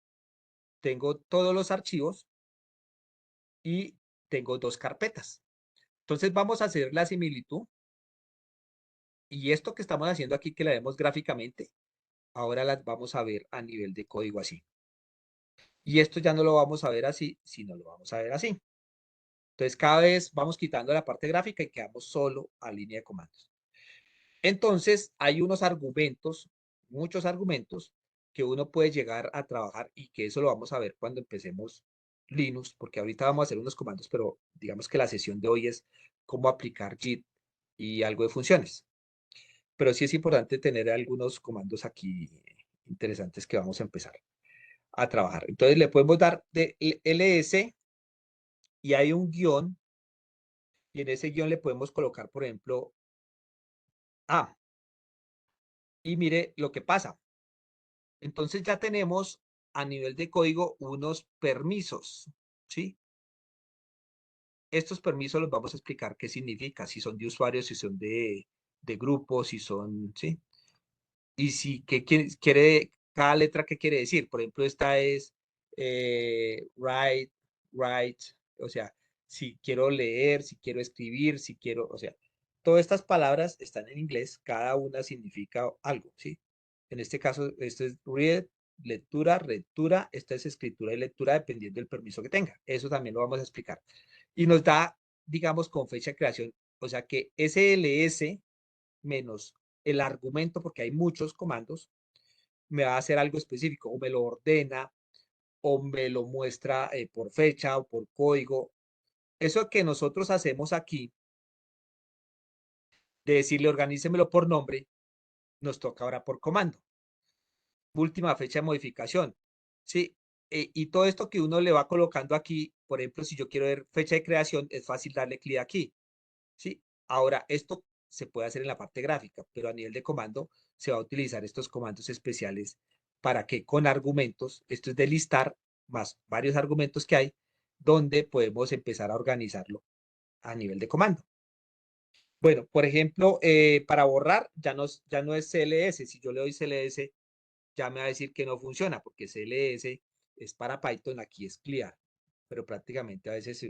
tengo todos los archivos y tengo dos carpetas. Entonces vamos a hacer la similitud y esto que estamos haciendo aquí, que la vemos gráficamente, ahora las vamos a ver a nivel de código así. Y esto ya no lo vamos a ver así, sino lo vamos a ver así. Entonces, cada vez vamos quitando la parte gráfica y quedamos solo a línea de comandos. Entonces, hay unos argumentos, muchos argumentos, que uno puede llegar a trabajar y que eso lo vamos a ver cuando empecemos Linux, porque ahorita vamos a hacer unos comandos, pero digamos que la sesión de hoy es cómo aplicar JIT y algo de funciones. Pero sí es importante tener algunos comandos aquí interesantes que vamos a empezar a trabajar. Entonces, le podemos dar de ls y hay un guión, y en ese guión le podemos colocar, por ejemplo, A. Y mire lo que pasa. Entonces ya tenemos a nivel de código unos permisos, ¿sí? Estos permisos los vamos a explicar qué significa, si son de usuarios, si son de grupos, si son, ¿sí? Y si, qué quiere, cada letra, ¿qué quiere decir? Por ejemplo, esta es write, o sea, si quiero leer, si quiero escribir, si quiero, o sea, todas estas palabras están en inglés, cada una significa algo, ¿sí? En este caso, esto es read, lectura, esta es escritura y lectura dependiendo del permiso que tenga. Eso también lo vamos a explicar. Y nos da, digamos, con fecha de creación, o sea que SLS menos el argumento, porque hay muchos comandos, me va a hacer algo específico, o me lo ordena, o me lo muestra por fecha o por código. Eso que nosotros hacemos aquí, de decirle organícemelo por nombre, nos toca ahora por comando. Última fecha de modificación. ¿Sí? Y todo esto que uno le va colocando aquí, por ejemplo, si yo quiero ver fecha de creación, es fácil darle clic aquí. ¿Sí? Ahora, esto se puede hacer en la parte gráfica, pero a nivel de comando se va a utilizar estos comandos especiales para que con argumentos, esto es de listar más varios argumentos que hay, donde podemos empezar a organizarlo a nivel de comando. Bueno, por ejemplo, para borrar ya no es CLS. Si yo le doy CLS, ya me va a decir que no funciona, porque CLS es para Python, aquí es clear, pero prácticamente a veces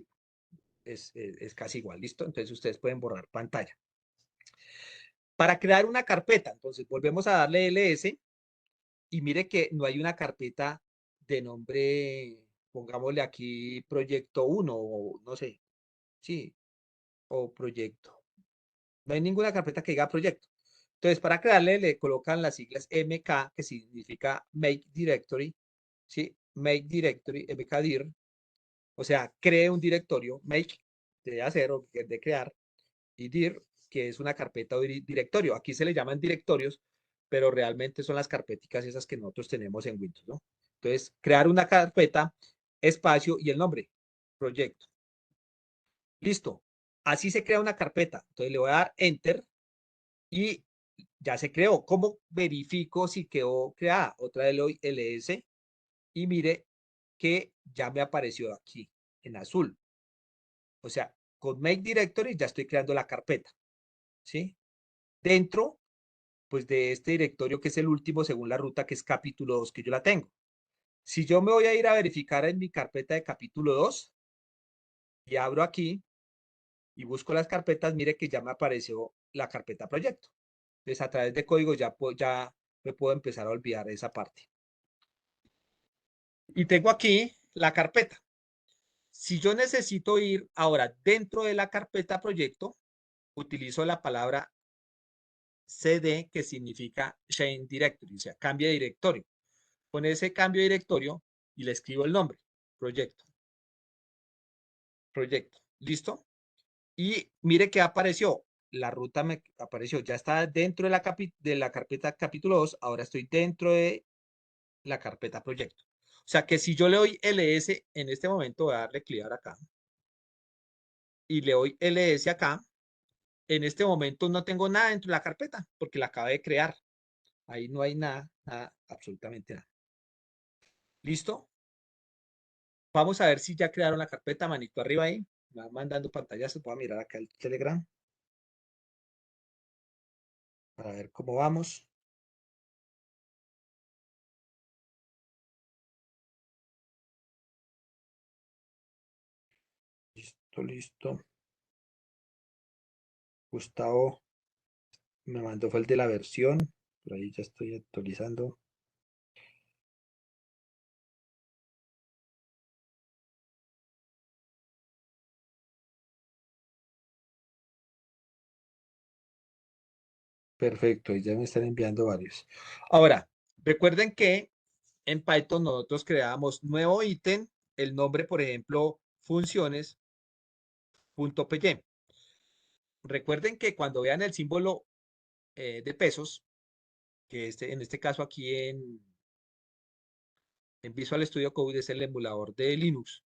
es casi igual, ¿listo? Entonces ustedes pueden borrar pantalla. Para crear una carpeta, entonces volvemos a darle ls y mire que no hay una carpeta de nombre, pongámosle aquí proyecto 1 o no sé, sí, o proyecto. No hay ninguna carpeta que diga proyecto. Entonces, para crearle le colocan las siglas MK, que significa Make Directory, ¿sí? Make Directory, mkdir, o sea, cree un directorio, make, de hacer o de crear, y dir, que es una carpeta o directorio. Aquí se le llaman directorios, pero realmente son las carpeticas esas que nosotros tenemos en Windows, ¿no? Entonces, crear una carpeta, espacio y el nombre, proyecto. Listo. Así se crea una carpeta. Entonces le voy a dar Enter y ya se creó. ¿Cómo verifico si quedó creada? Otra vez le doy ls y mire que ya me apareció aquí en azul. O sea, con Make Directory ya estoy creando la carpeta, ¿sí? Dentro, pues, de este directorio que es el último según la ruta, que es capítulo 2, que yo la tengo. Si yo me voy a ir a verificar en mi carpeta de capítulo 2 y abro aquí y busco las carpetas, mire que ya me apareció la carpeta proyecto. Entonces, a través de código ya me puedo empezar a olvidar esa parte. Y tengo aquí la carpeta. Si yo necesito ir ahora dentro de la carpeta proyecto, utilizo la palabra cd, que significa change directory, o sea, cambia de directorio. Con ese cambio de directorio y le escribo el nombre, proyecto. Proyecto, ¿listo? Y mire que apareció, la ruta me apareció, ya está dentro de la carpeta capítulo 2, ahora estoy dentro de la carpeta proyecto. O sea que si yo le doy ls en este momento, voy a darle clic acá y le doy ls acá, en este momento no tengo nada dentro de la carpeta porque la acabé de crear. Ahí no hay nada, absolutamente nada. ¿Listo? Vamos a ver si ya crearon la carpeta, manito arriba ahí. Me va mandando pantallazos. Voy a mirar acá el Telegram para ver cómo vamos. Listo, listo. Gustavo me mandó fue el de la versión. Por ahí ya estoy actualizando. Perfecto, y ya me están enviando varios. Ahora, recuerden que en Python nosotros creamos nuevo ítem, el nombre, por ejemplo, funciones.py. Recuerden que cuando vean el símbolo de pesos, que en este caso aquí en Visual Studio Code es el emulador de Linux,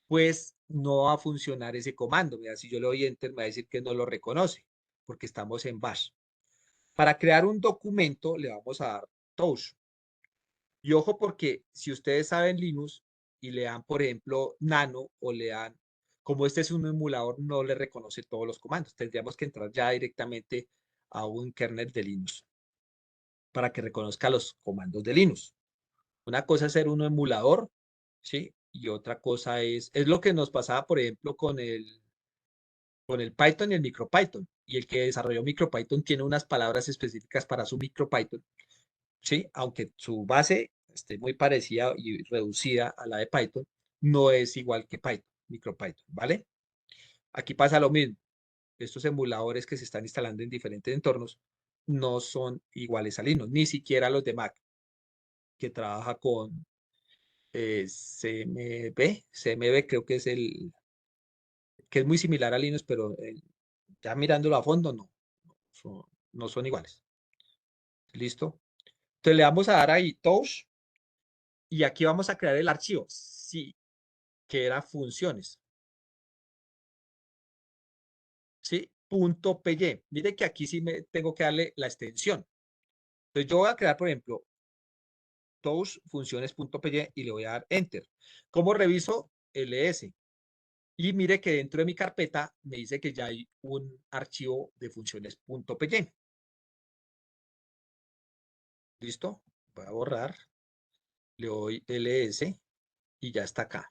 pues no va a funcionar ese comando. Mira, si yo le doy Enter, me va a decir que no lo reconoce, porque estamos en Bash. Para crear un documento le vamos a dar Touch. Y ojo porque si ustedes saben Linux y le dan, por ejemplo, nano o le dan, como este es un emulador, no le reconoce todos los comandos. Tendríamos que entrar ya directamente a un kernel de Linux para que reconozca los comandos de Linux. Una cosa es ser un emulador, ¿sí? Y otra cosa es lo que nos pasaba, por ejemplo, con el Python y el MicroPython. Y el que desarrolló MicroPython tiene unas palabras específicas para su MicroPython, ¿sí? Aunque su base esté muy parecida y reducida a la de Python, no es igual que Python, MicroPython, ¿vale? Aquí pasa lo mismo. Estos emuladores que se están instalando en diferentes entornos no son iguales a Linux, ni siquiera los de Mac, que trabaja con CMB creo que es que es muy similar a Linux, pero ya mirándolo a fondo, son, no son iguales. ¿Listo? Entonces le vamos a dar ahí touch y aquí vamos a crear el archivo, sí, que era funciones. ¿Sí? .py. Mire que aquí sí me tengo que darle la extensión. Entonces yo voy a crear, por ejemplo, touch funciones.py y le voy a dar enter. ¿Cómo reviso? ls. Y mire que dentro de mi carpeta me dice que ya hay un archivo de funciones.py. ¿Listo? Voy a borrar. Le doy ls y ya está acá.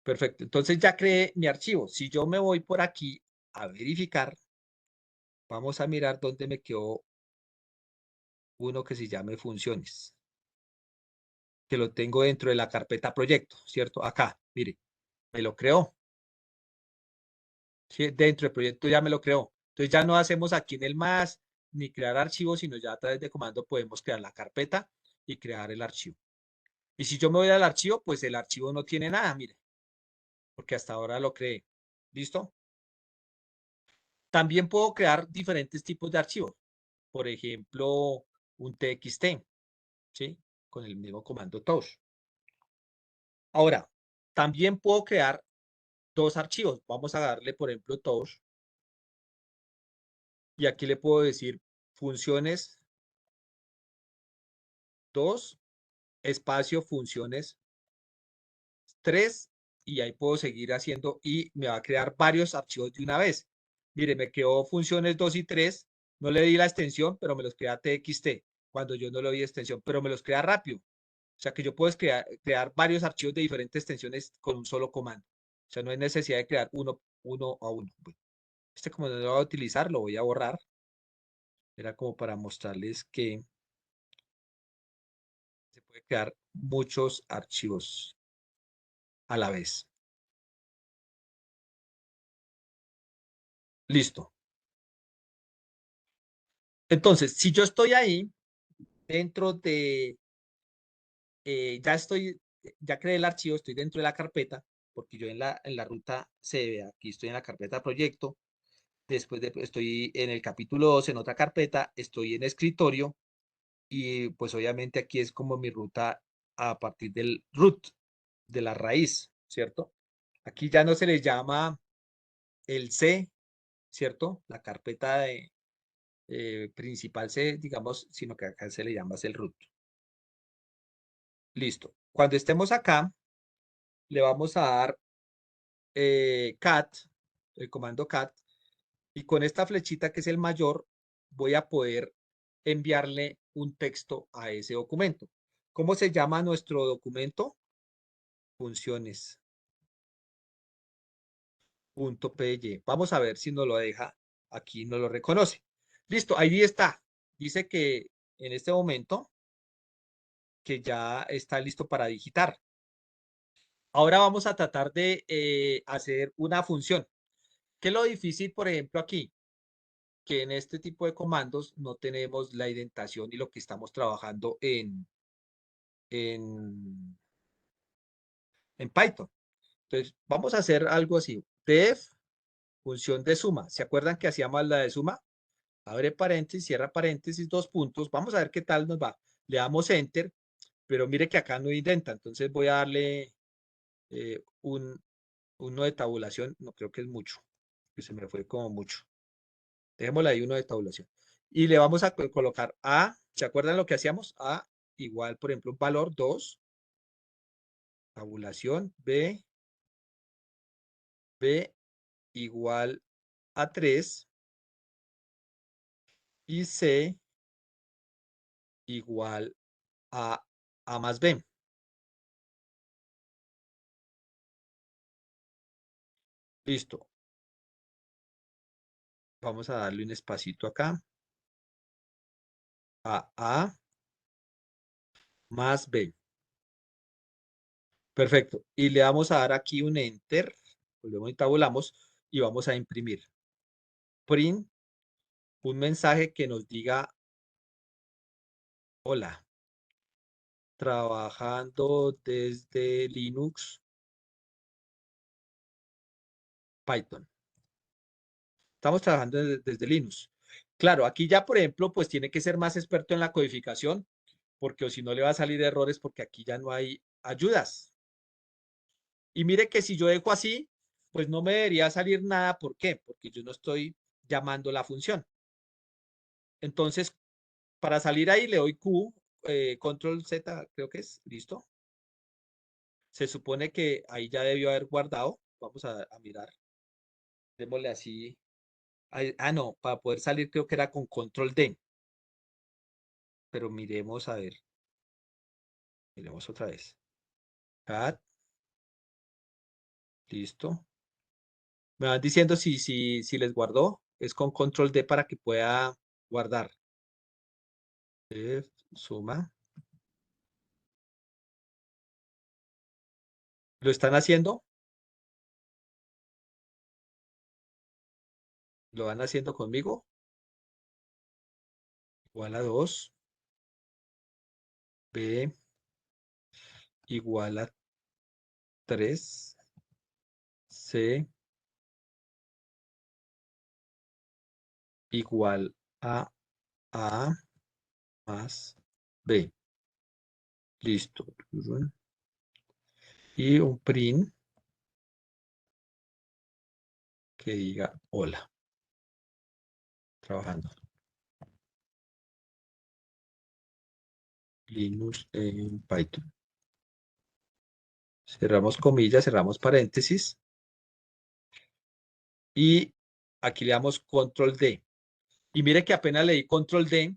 Perfecto. Entonces ya creé mi archivo. Si yo me voy por aquí a verificar, vamos a mirar dónde me quedó uno que se llame funciones, que lo tengo dentro de la carpeta proyecto, ¿cierto? Acá, mire, me lo creó. ¿Sí? Dentro del proyecto ya me lo creó. Entonces ya no hacemos aquí en el más ni crear archivos, sino ya a través de comando podemos crear la carpeta y crear el archivo. Y si yo me voy al archivo, pues el archivo no tiene nada, mire, porque hasta ahora lo creé. ¿Listo? También puedo crear diferentes tipos de archivos. Por ejemplo, un TXT, ¿sí? Con el mismo comando touch. Ahora, también puedo crear dos archivos. Vamos a darle, por ejemplo, touch. Y aquí le puedo decir funciones 2, espacio funciones 3, y ahí puedo seguir haciendo y me va a crear varios archivos de una vez. Mire, me quedó funciones 2 y 3. No le di la extensión, pero me los crea TXT. Cuando yo no le doy extensión, pero me los crea rápido. O sea que yo puedo crear varios archivos de diferentes extensiones con un solo comando. O sea, no hay necesidad de crear uno a uno. Bueno, como no lo voy a utilizar, lo voy a borrar. Era como para mostrarles que se puede crear muchos archivos a la vez. Listo. Entonces, si yo estoy ahí, dentro de, ya creé el archivo, estoy dentro de la carpeta, porque yo en la ruta se ve, aquí estoy en la carpeta proyecto, después estoy en el capítulo 2 en otra carpeta, estoy en escritorio, y pues obviamente aquí es como mi ruta a partir del root, de la raíz, ¿cierto? Aquí ya no se le llama el C, ¿cierto? La carpeta principal C, digamos, sino que acá se le llama el root. Listo. Cuando estemos acá, le vamos a dar cat, el comando cat, y con esta flechita que es el mayor, voy a poder enviarle un texto a ese documento. ¿Cómo se llama nuestro documento? Funciones.py. Vamos a ver si nos lo deja. Aquí no lo reconoce. Listo, ahí está. Dice que en este momento que ya está listo para digitar. Ahora vamos a tratar de hacer una función. ¿Qué es lo difícil, por ejemplo, aquí? que en este tipo de comandos no tenemos la indentación y lo que estamos trabajando en Python. Entonces, vamos a hacer algo así. Def, función de suma. ¿Se acuerdan que hacíamos la de suma? Abre paréntesis, cierra paréntesis, dos puntos. Vamos a ver qué tal nos va. Le damos enter, pero mire que acá no indenta. Entonces voy a darle uno de tabulación. No creo que es mucho, que se me fue como mucho. Dejémosle ahí uno de tabulación. Y le vamos a colocar A. ¿Se acuerdan lo que hacíamos? A igual, por ejemplo, valor 2. Tabulación B igual a 3 y C igual a A más B. Listo. Vamos a darle un espacito acá. A más B. Perfecto. Y le vamos a dar aquí un enter. Volvemos y tabulamos y vamos a imprimir. Print un mensaje que nos diga hola. Trabajando desde Linux, Python. Estamos trabajando desde Linux. Claro, aquí ya, por ejemplo, pues tiene que ser más experto en la codificación, porque o si no le va a salir errores, porque aquí ya no hay ayudas. Y mire que si yo dejo así, pues no me debería salir nada. ¿Por qué? Porque yo no estoy llamando la función. Entonces, para salir ahí le doy Q, control Z, creo que es, listo. Se supone que ahí ya debió haber guardado. Vamos a mirar. Démosle así. No, para poder salir creo que era con control D. Pero miremos a ver. Miremos otra vez. Cat, listo. Me van diciendo si les guardó. Es con control D para que pueda guardar. Suma. ¿Lo están haciendo? ¿Lo van haciendo conmigo? Igual a 2. B igual a 3. C igual a A más B. Listo. Y un print que diga hola. Trabajando. Linux en Python. Cerramos comillas, cerramos paréntesis. Y aquí le damos control D. Y mire que apenas le di control D,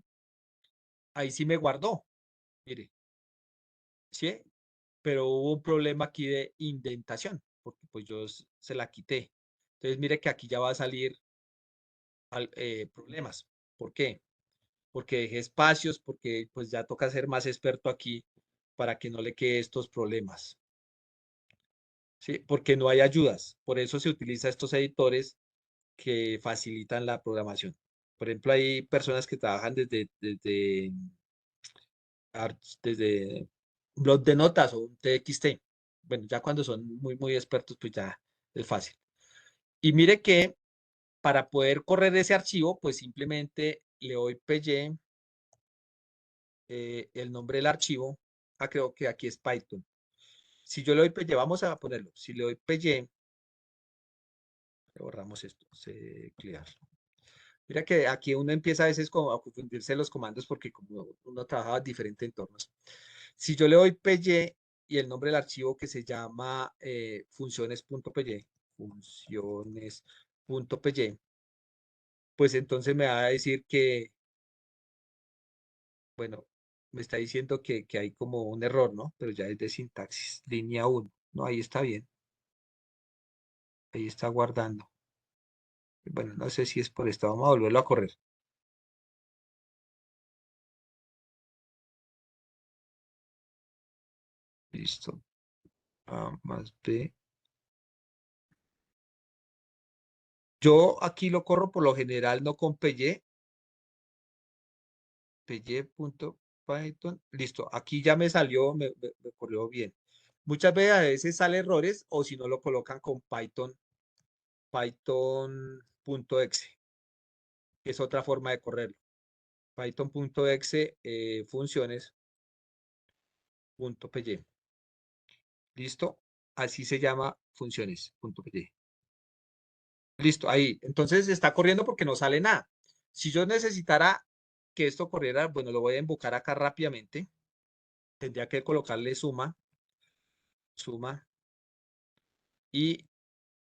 ahí sí me guardó. Mire. ¿Sí? Pero hubo un problema aquí de indentación, porque pues yo se la quité. Entonces mire que aquí ya va a salir problemas. ¿Por qué? Porque dejé espacios, porque pues ya toca ser más experto aquí para que no le quede estos problemas. ¿Sí? Porque no hay ayudas. Por eso se utiliza estos editores que facilitan la programación. Por ejemplo, hay personas que trabajan desde blog de notas o un TXT. Bueno, ya cuando son muy expertos, pues ya es fácil. Y mire que para poder correr ese archivo, pues simplemente le doy py, el nombre del archivo. Creo que aquí es Python. Si yo le doy py, vamos a ponerlo. Si le doy py, borramos esto, clear. Mira que aquí uno empieza a veces a confundirse los comandos porque como uno trabaja en diferentes entornos. Si yo le doy py y el nombre del archivo que se llama funciones.py, pues entonces me va a decir que, bueno, me está diciendo que hay como un error, ¿no? Pero ya es de sintaxis, línea 1. No, ahí está bien. Ahí está guardando. Bueno, no sé si es por esto. Vamos a volverlo a correr. Listo. A más B Yo aquí lo corro por lo general no con PY. PY.python. Listo. Aquí ya me salió, me corrió bien. Muchas veces sale errores o si no lo colocan con Python, Python.exe, que es otra forma de correrlo. Python.exe funciones.py. ¿Listo? Así se llama funciones.py. Listo, ahí. Entonces está corriendo porque no sale nada. Si yo necesitara que esto corriera, bueno, lo voy a invocar acá rápidamente. Tendría que colocarle suma y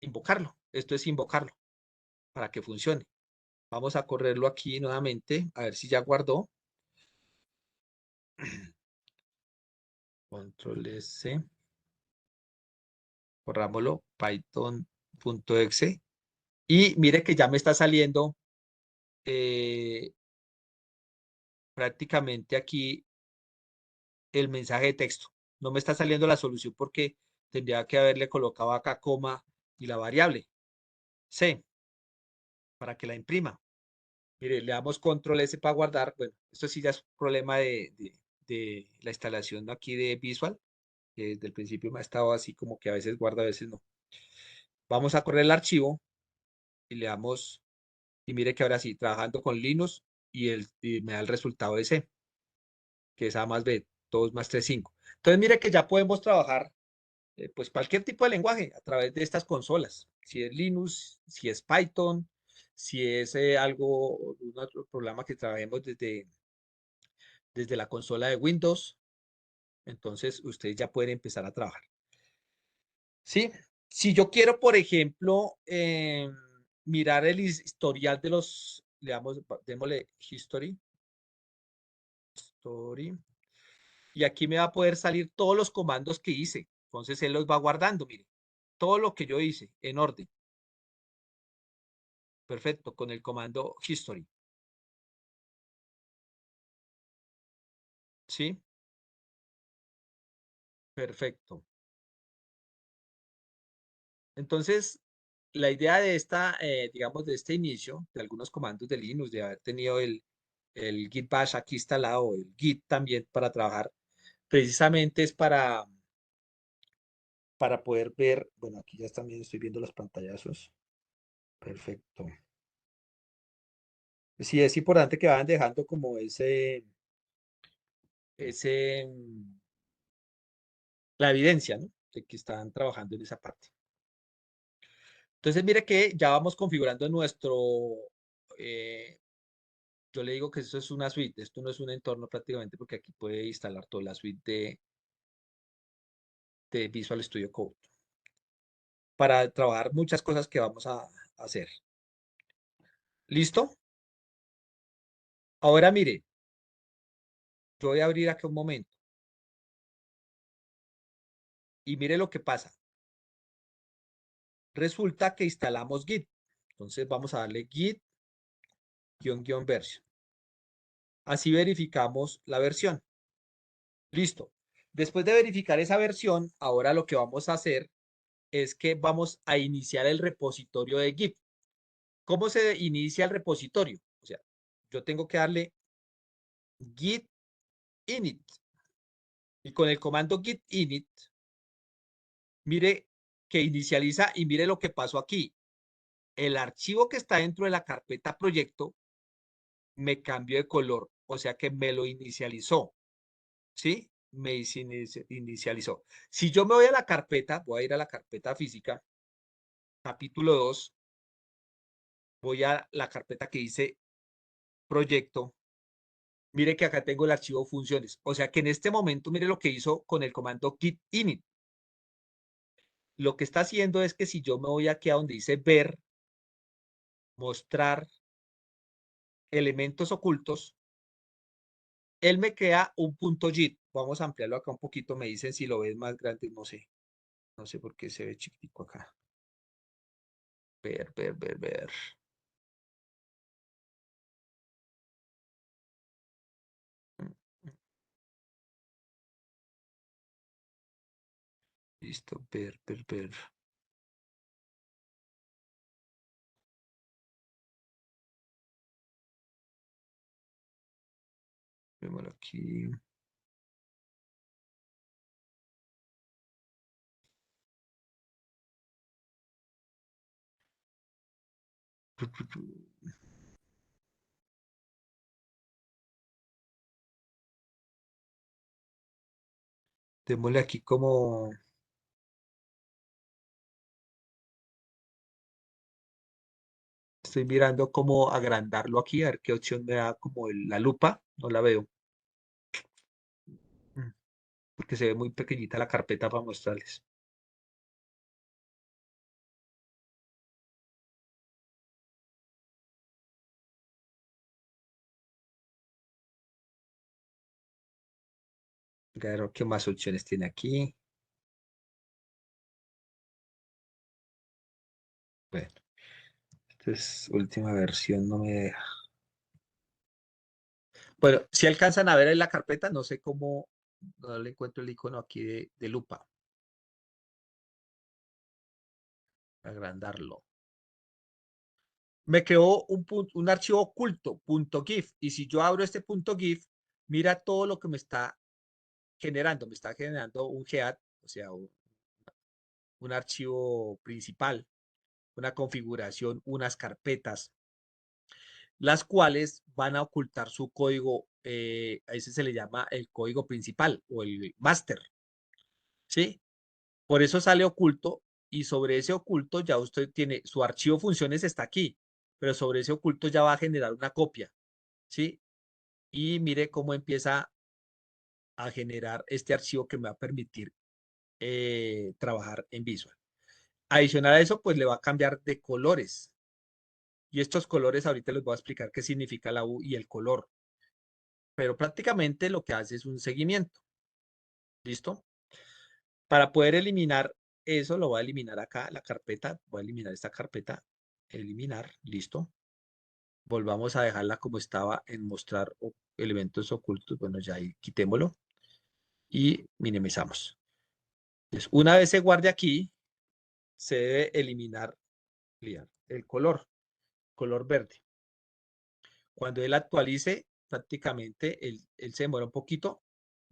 invocarlo. Esto es invocarlo para que funcione. Vamos a correrlo aquí nuevamente, a ver si ya guardó. Control S. Corrámoslo, python.exe. Y mire que ya me está saliendo prácticamente aquí el mensaje de texto. No me está saliendo la solución porque tendría que haberle colocado acá coma y la variable C para que la imprima. Mire, le damos control S para guardar. Bueno, esto sí ya es un problema de la instalación aquí de Visual, que desde el principio me ha estado así como que a veces guarda, a veces no. Vamos a correr el archivo y le damos, y mire que ahora sí, trabajando con Linux y me da el resultado de C, que es A más B, 2 más 3, 5. Entonces mire que ya podemos trabajar pues cualquier tipo de lenguaje a través de estas consolas. Si es Linux, si es Python, si es un otro programa que trabajemos desde la consola de Windows, entonces ustedes ya pueden empezar a trabajar. ¿Sí? Si yo quiero, por ejemplo, mirar el historial de los, le damos, démosle history, y aquí me va a poder salir todos los comandos que hice. Entonces él los va guardando, mire, todo lo que yo hice en orden. Perfecto, con el comando history. ¿Sí? Perfecto. Entonces, la idea de esta, digamos, de este inicio, de algunos comandos de Linux, de haber tenido el Git Bash aquí instalado, el Git también para trabajar, precisamente es para poder ver, bueno, aquí ya también estoy viendo los pantallazos. Perfecto. Sí, es importante que vayan dejando como la evidencia, ¿no? De que están trabajando en esa parte. Entonces, mire que ya vamos configurando eh, yo le digo que esto es una suite, esto no es un entorno prácticamente porque aquí puede instalar toda la suite de Visual Studio Code para trabajar muchas cosas que vamos a hacer. ¿Listo? Ahora mire, yo voy a abrir aquí un momento y mire lo que pasa. Resulta que instalamos Git. Entonces vamos a darle Git-version. Así verificamos la versión. Listo. Después de verificar esa versión, ahora lo que vamos a hacer es que vamos a iniciar el repositorio de Git. ¿Cómo se inicia el repositorio? O sea, yo tengo que darle git init y con el comando git init, mire que inicializa y mire lo que pasó aquí. El archivo que está dentro de la carpeta proyecto me cambió de color, o sea que me lo inicializó, ¿sí? Me inicializó. Si yo me voy a la carpeta, voy a ir a la carpeta física, capítulo 2, voy a la carpeta que dice proyecto. Mire que acá tengo el archivo funciones. O sea que en este momento, mire lo que hizo con el comando git init. Lo que está haciendo es que si yo me voy aquí a donde dice ver, mostrar elementos ocultos, él me crea un punto git. Vamos a ampliarlo acá un poquito. Me dicen si lo ves más grande, no sé. No sé por qué se ve chiquitico acá. Ver. Listo, ver. Démoslo aquí. Démosle aquí como... Estoy mirando cómo agrandarlo aquí, a ver qué opción me da como la lupa. No la veo. Porque se ve muy pequeñita la carpeta para mostrarles. Claro, ¿qué más opciones tiene aquí? Bueno, esta es última versión, no me deja. Bueno, si alcanzan a ver en la carpeta, no sé cómo, no le encuentro el icono aquí de lupa. Agrandarlo. Me quedó un archivo oculto, .gif, y si yo abro este .gif, mira todo lo que me está generando. Me está generando un GEAD, o sea, un archivo principal, una configuración, unas carpetas, las cuales van a ocultar su código, a ese se le llama el código principal o el master, ¿sí? Por eso sale oculto y sobre ese oculto ya usted tiene, su archivo funciones está aquí, pero sobre ese oculto ya va a generar una copia, ¿sí? Y mire cómo empieza a generar este archivo que me va a permitir trabajar en Visual. Adicional a eso, pues le va a cambiar de colores. Y estos colores ahorita les voy a explicar qué significa la U y el color. Pero prácticamente lo que hace es un seguimiento. ¿Listo? Para poder eliminar eso, lo voy a eliminar acá, la carpeta. Voy a eliminar esta carpeta. Eliminar. Listo. Volvamos a dejarla como estaba en mostrar elementos ocultos. Bueno, ya ahí quitémoslo. Y minimizamos. Entonces, una vez se guarde aquí, se debe eliminar el color verde. Cuando él actualice, prácticamente él se demora un poquito,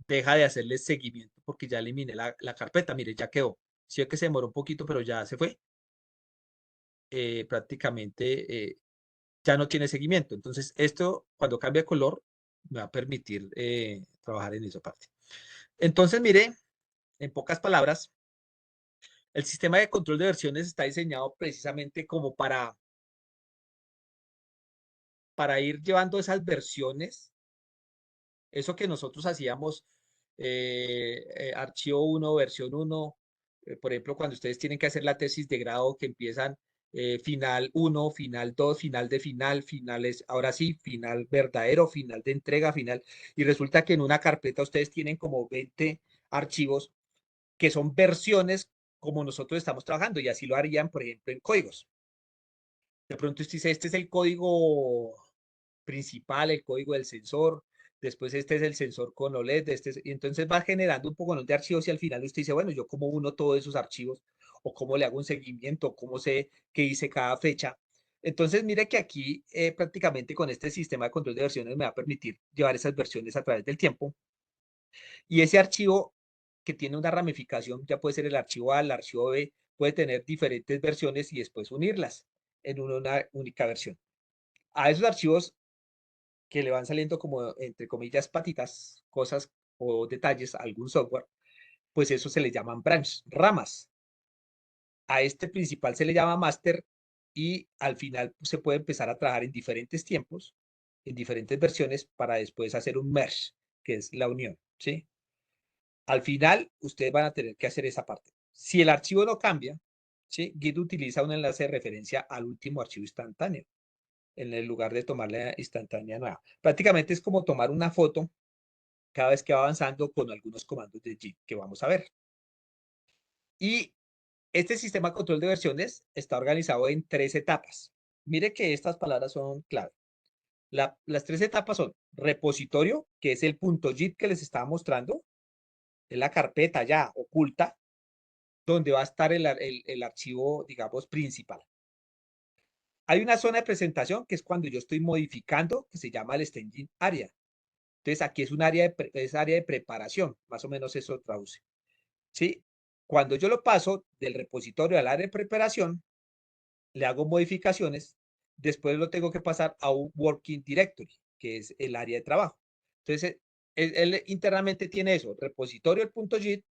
deja de hacerle seguimiento porque ya eliminé la carpeta. Mire, ya quedó. Sí es que se demoró un poquito, pero ya se fue. Prácticamente ya no tiene seguimiento. Entonces, esto cuando cambia de color me va a permitir trabajar en esa parte. Entonces, mire, en pocas palabras, el sistema de control de versiones está diseñado precisamente como para ir llevando esas versiones, eso que nosotros hacíamos, archivo 1, versión 1, por ejemplo, cuando ustedes tienen que hacer la tesis de grado que empiezan final 1, final 2, final de final, finales, ahora sí, final verdadero, final de entrega, final, y resulta que en una carpeta ustedes tienen como 20 archivos que son versiones como nosotros estamos trabajando, y así lo harían, por ejemplo, en códigos. De pronto usted dice, este es el código principal, el código del sensor, después este es el sensor con OLED, y entonces va generando un poco de archivos y al final usted dice, bueno, yo cómo uno todos esos archivos o cómo le hago un seguimiento, cómo sé qué hice cada fecha. Entonces, mire que aquí prácticamente con este sistema de control de versiones me va a permitir llevar esas versiones a través del tiempo. Y ese archivo que tiene una ramificación, ya puede ser el archivo A, el archivo B, puede tener diferentes versiones y después unirlas en una única versión. A esos archivos que le van saliendo como, entre comillas, patitas, cosas o detalles a algún software, pues eso se le llaman branch, ramas. A este principal se le llama master y al final pues, se puede empezar a trabajar en diferentes tiempos, en diferentes versiones para después hacer un merge, que es la unión, ¿sí? Al final, ustedes van a tener que hacer esa parte. Si el archivo no cambia, ¿sí? Git utiliza un enlace de referencia al último archivo instantáneo, en el lugar de tomar la instantánea nueva. Prácticamente es como tomar una foto cada vez que va avanzando con algunos comandos de Git que vamos a ver. Y este sistema de control de versiones está organizado en 3 etapas. Mire que estas palabras son clave. Las 3 etapas son repositorio, que es el .git que les estaba mostrando, es la carpeta ya oculta, donde va a estar el archivo, digamos, principal. Hay una zona de presentación que es cuando yo estoy modificando, que se llama el staging area, Entonces aquí es un área es área de preparación, más o menos eso traduce. ¿Sí? Cuando yo lo paso del repositorio al área de preparación, le hago modificaciones, después lo tengo que pasar a un working directory, que es el área de trabajo. Entonces, él internamente tiene eso, repositorio el punto .git,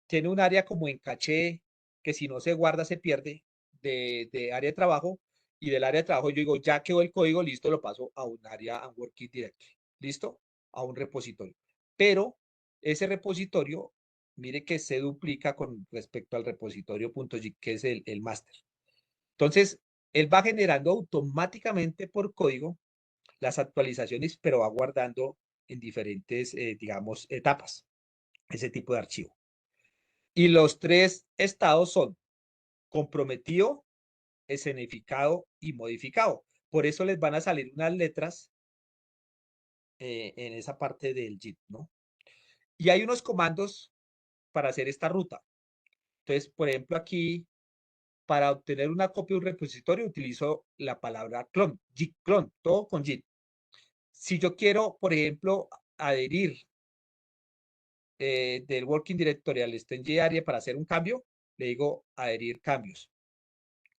tiene un área como en caché, que si no se guarda se pierde, de área de trabajo, y del área de trabajo yo digo, ya quedó el código, listo, lo paso a un área, a un working directory, listo, a un repositorio. Pero ese repositorio, mire que se duplica con respecto al repositorio .git, que es el master. Entonces, él va generando automáticamente por código las actualizaciones, pero va guardando en diferentes, digamos, etapas ese tipo de archivo. Y los tres estados son comprometido, escenificado y modificado. Por eso les van a salir unas letras en esa parte del JIT, ¿no? Y hay unos comandos para hacer esta ruta. Entonces, por ejemplo, aquí, para obtener una copia de un repositorio, utilizo la palabra clone, git clone, todo con git. Si yo quiero, por ejemplo, adherir del working directory al string area para hacer un cambio, le digo adherir cambios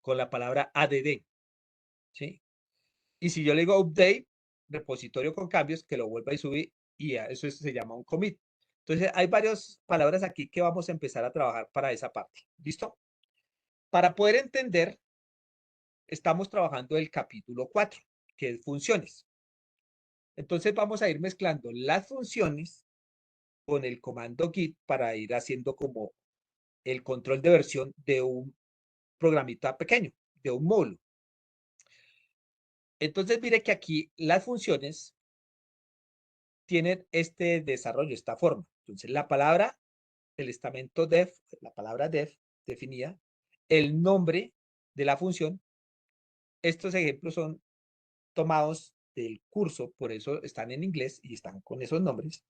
con la palabra add, ¿sí? Y si yo le digo update, repositorio con cambios, que lo vuelva a subir, y eso se llama un commit. Entonces, hay varias palabras aquí que vamos a empezar a trabajar para esa parte. ¿Listo? Para poder entender, estamos trabajando el capítulo 4, que es funciones. Entonces, vamos a ir mezclando las funciones con el comando git para ir haciendo como el control de versión de un programita pequeño, de un módulo. Entonces, mire que aquí las funciones tienen este desarrollo, esta forma. Entonces, la palabra, el estamento def, la palabra def definida, el nombre de la función. Estos ejemplos son tomados del curso, por eso están en inglés y están con esos nombres,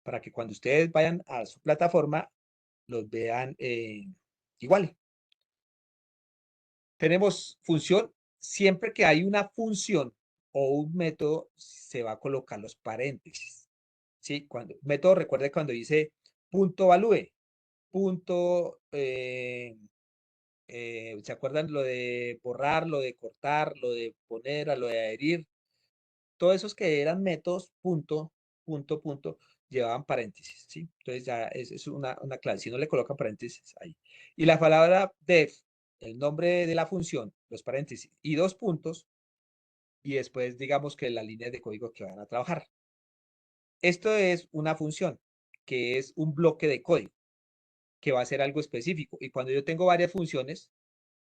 para que cuando ustedes vayan a su plataforma, los vean igual. Tenemos función, siempre que hay una función o un método, se va a colocar los paréntesis. ¿Sí? Método, recuerde cuando dice punto value, punto, ¿se acuerdan lo de borrar, lo de cortar, lo de poner, lo de adherir? Todos esos que eran métodos, punto, punto, punto, llevaban paréntesis, ¿sí? Entonces ya es una clase, si no le colocan paréntesis ahí. Y la palabra def, el nombre de la función, los paréntesis y dos puntos, y después digamos que la línea de código que van a trabajar. Esto es una función, que es un bloque de código, que va a ser algo específico. Y cuando yo tengo varias funciones,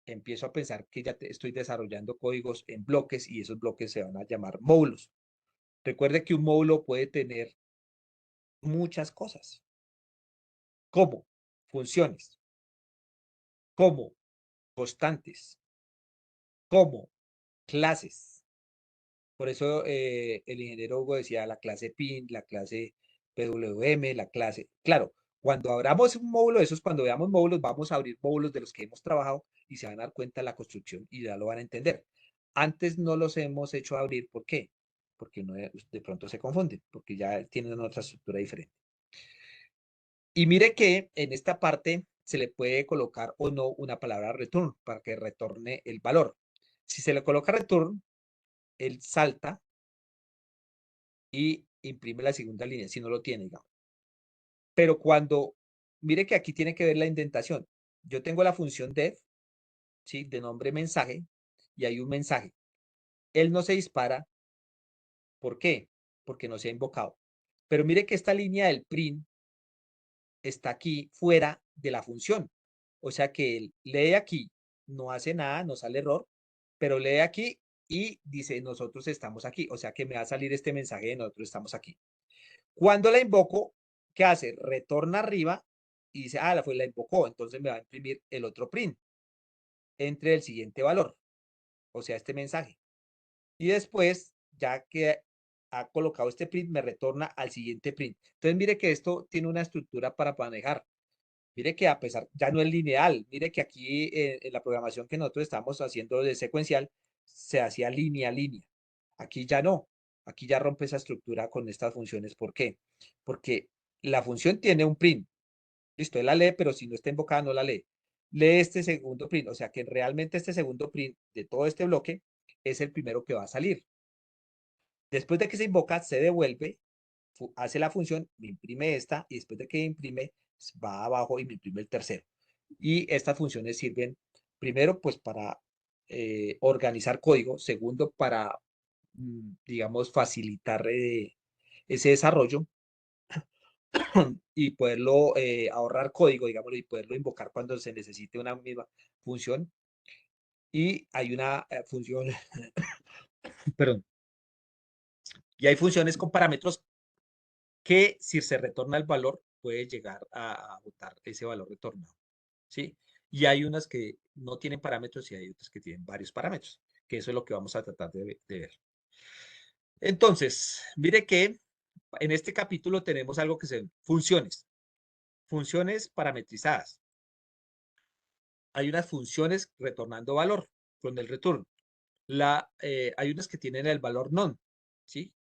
empiezo a pensar que ya estoy desarrollando códigos en bloques y esos bloques se van a llamar módulos. Recuerde que un módulo puede tener muchas cosas, como funciones, como constantes, como clases. Por eso el ingeniero Hugo decía la clase PIN, la clase PWM, la clase. Claro, cuando abramos un módulo de esos, cuando veamos módulos, vamos a abrir módulos de los que hemos trabajado y se van a dar cuenta de la construcción y ya lo van a entender. Antes no los hemos hecho abrir, ¿por qué? Porque no, de pronto se confunden, porque ya tienen otra estructura diferente. Y mire que en esta parte se le puede colocar o no una palabra return para que retorne el valor. Si se le coloca return, él salta y imprime la segunda línea, si no lo tiene, digamos. Pero cuando, mire que aquí tiene que ver la indentación. Yo tengo la función def, ¿sí? De nombre mensaje, y hay un mensaje. Él no se dispara. ¿Por qué? Porque no se ha invocado. Pero mire que esta línea del print está aquí fuera de la función. O sea que él lee aquí, no hace nada, no sale error, pero lee aquí y dice nosotros estamos aquí. O sea que me va a salir este mensaje de nosotros estamos aquí. Cuando la invoco, ¿qué hace? Retorna arriba y dice, ah, la invocó, entonces me va a imprimir el otro print entre el siguiente valor, o sea, este mensaje. Y después, ya que ha colocado este print, me retorna al siguiente print. Entonces, mire que esto tiene una estructura para manejar. Mire que a pesar, ya no es lineal. Mire que aquí en la programación que nosotros estamos haciendo de secuencial, se hacía línea a línea. Aquí ya no. aquí ya rompe esa estructura con estas funciones. ¿Por qué? Porque la función tiene un print. Listo, él la lee, pero si no está invocada, no la lee. Lee este segundo print, o sea que realmente este segundo print de todo este bloque es el primero que va a salir. Después de que se invoca, se devuelve, hace la función, me imprime esta, y después de que imprime, va abajo y me imprime el tercero. Y estas funciones sirven, primero, pues para organizar código, segundo, para, digamos, facilitar ese desarrollo y poderlo ahorrar código, digamos, y poderlo invocar cuando se necesite una misma función. Y hay una función, perdón, y hay funciones con parámetros que si se retorna el valor, puede llegar a botar ese valor retornado, ¿sí? Y hay unas que no tienen parámetros y hay otras que tienen varios parámetros, que eso es lo que vamos a tratar de ver. Entonces, mire que en este capítulo tenemos algo que se funciones, funciones parametrizadas. Hay unas funciones retornando valor con el return. Hay unas que tienen el valor non, ¿sí?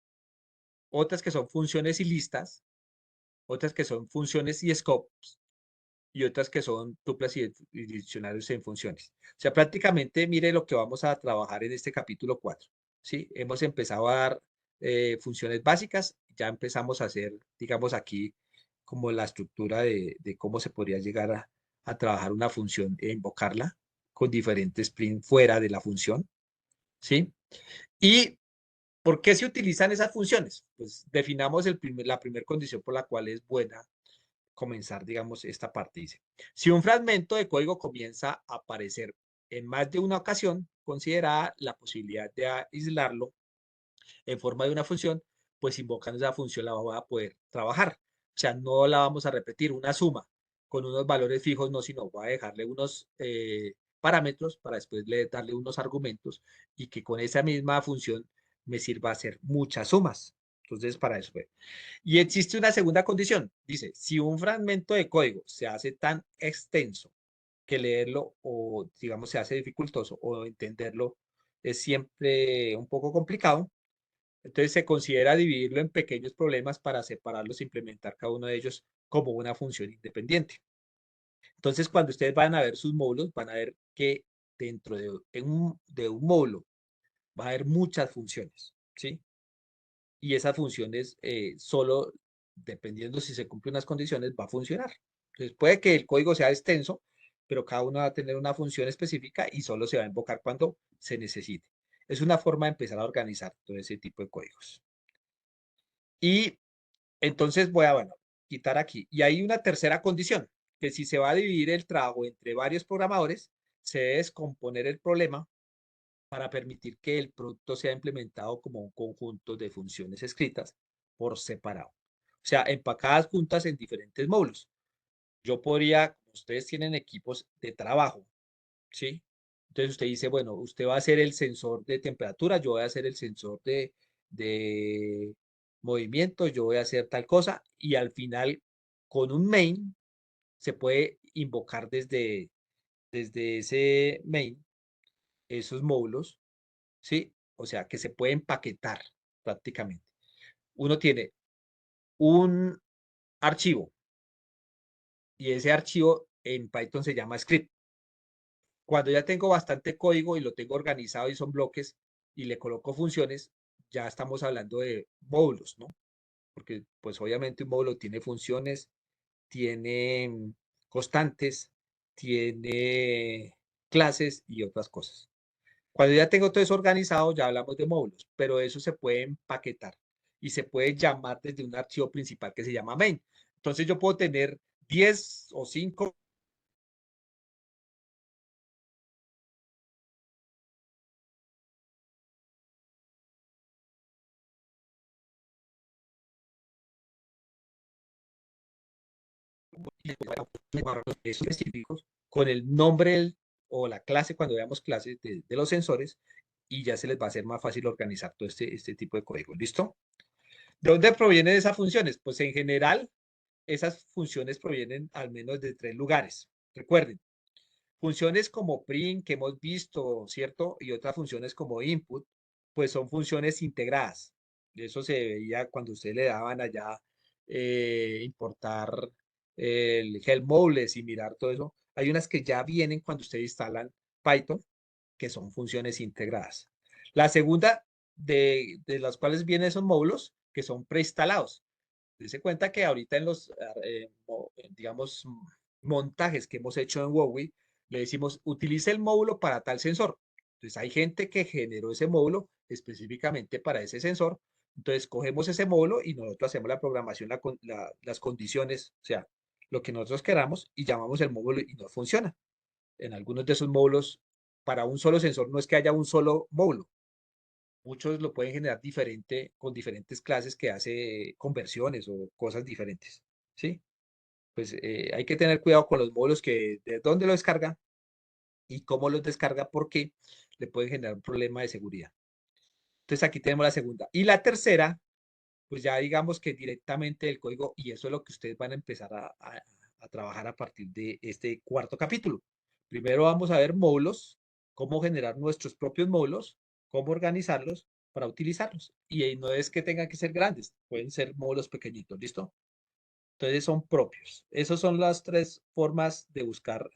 Otras que son funciones y listas, otras que son funciones y scopes, y otras que son tuplas y diccionarios en funciones. O sea, prácticamente mire lo que vamos a trabajar en este capítulo 4. ¿Sí? Hemos empezado a dar funciones básicas, ya empezamos a hacer, digamos aquí, como la estructura de cómo se podría llegar a trabajar una función e invocarla con diferentes prints fuera de la función. ¿Sí? ¿Y por qué se utilizan esas funciones? Pues definamos la primera condición por la cual es buena comenzar, digamos, esta parte. Dice, si un fragmento de código comienza a aparecer en más de una ocasión, considerada la posibilidad de aislarlo en forma de una función, pues invocando esa función la va a poder trabajar. O sea, no la vamos a repetir una suma con unos valores fijos, no, sino voy a dejarle unos parámetros para después darle unos argumentos y que con esa misma función me sirva a hacer muchas sumas. Entonces, para eso fue. Y existe una segunda condición. Dice, si un fragmento de código se hace tan extenso que leerlo o, digamos, se hace dificultoso o entenderlo es siempre un poco complicado, entonces se considera dividirlo en pequeños problemas para separarlos e implementar cada uno de ellos como una función independiente. Entonces, cuando ustedes van a ver sus módulos, van a ver que dentro de un módulo va a haber muchas funciones, ¿sí? Y esas funciones solo, dependiendo si se cumplen unas condiciones, va a funcionar. Entonces puede que el código sea extenso, pero cada uno va a tener una función específica y solo se va a invocar cuando se necesite. Es una forma de empezar a organizar todo ese tipo de códigos. Y entonces voy a, bueno, quitar aquí. Y hay una tercera condición, que si se va a dividir el trabajo entre varios programadores, se debe descomponer el problema para permitir que el producto sea implementado como un conjunto de funciones escritas por separado. O sea, empacadas juntas en diferentes módulos. Yo podría, ustedes tienen equipos de trabajo, ¿sí? Entonces usted dice, bueno, usted va a hacer el sensor de temperatura, yo voy a hacer el sensor de movimiento, yo voy a hacer tal cosa, y al final, con un main, se puede invocar desde ese main esos módulos, ¿sí? O sea, que se puede empaquetar prácticamente. Uno tiene un archivo y ese archivo en Python se llama script. Cuando ya tengo bastante código y lo tengo organizado y son bloques y le coloco funciones, ya estamos hablando de módulos, ¿no? Porque pues obviamente un módulo tiene funciones, tiene constantes, tiene clases y otras cosas. Cuando ya tengo todo eso organizado, ya hablamos de módulos, pero eso se puede empaquetar y se puede llamar desde un archivo principal que se llama main. Entonces yo puedo tener 10 o 5 específicos con el nombre o la clase cuando veamos clases de los sensores y ya se les va a hacer más fácil organizar todo este tipo de código. ¿Listo? ¿De dónde provienen esas funciones? Pues en general, esas funciones provienen al menos de 3 lugares. Recuerden, funciones como print que hemos visto, ¿cierto? Y otras funciones como input, pues son funciones integradas. Eso se veía cuando ustedes le daban allá importar el Helm Modules y mirar todo eso. Hay unas que ya vienen cuando ustedes instalan Python, que son funciones integradas. La segunda de las cuales vienen esos módulos, que son preinstalados. Dese cuenta que ahorita en los, digamos, montajes que hemos hecho en Huawei, le decimos, utilice el módulo para tal sensor. Entonces, hay gente que generó ese módulo específicamente para ese sensor. Entonces, cogemos ese módulo y nosotros hacemos la programación, las condiciones, o sea, lo que nosotros queramos y llamamos el módulo y no funciona. En algunos de esos módulos, para un solo sensor, no es que haya un solo módulo. Muchos lo pueden generar diferente, con diferentes clases que hace conversiones o cosas diferentes, ¿sí? Pues hay que tener cuidado con los módulos de dónde lo descarga y cómo los descarga porque le pueden generar un problema de seguridad. Entonces aquí tenemos la segunda. Y la tercera, pues ya digamos que directamente el código, y eso es lo que ustedes van a empezar a trabajar a partir de este cuarto capítulo. Primero vamos a ver módulos, cómo generar nuestros propios módulos, cómo organizarlos para utilizarlos. Y no es que tengan que ser grandes, pueden ser módulos pequeñitos, ¿listo? Entonces son propios. Esas son las tres formas de buscar,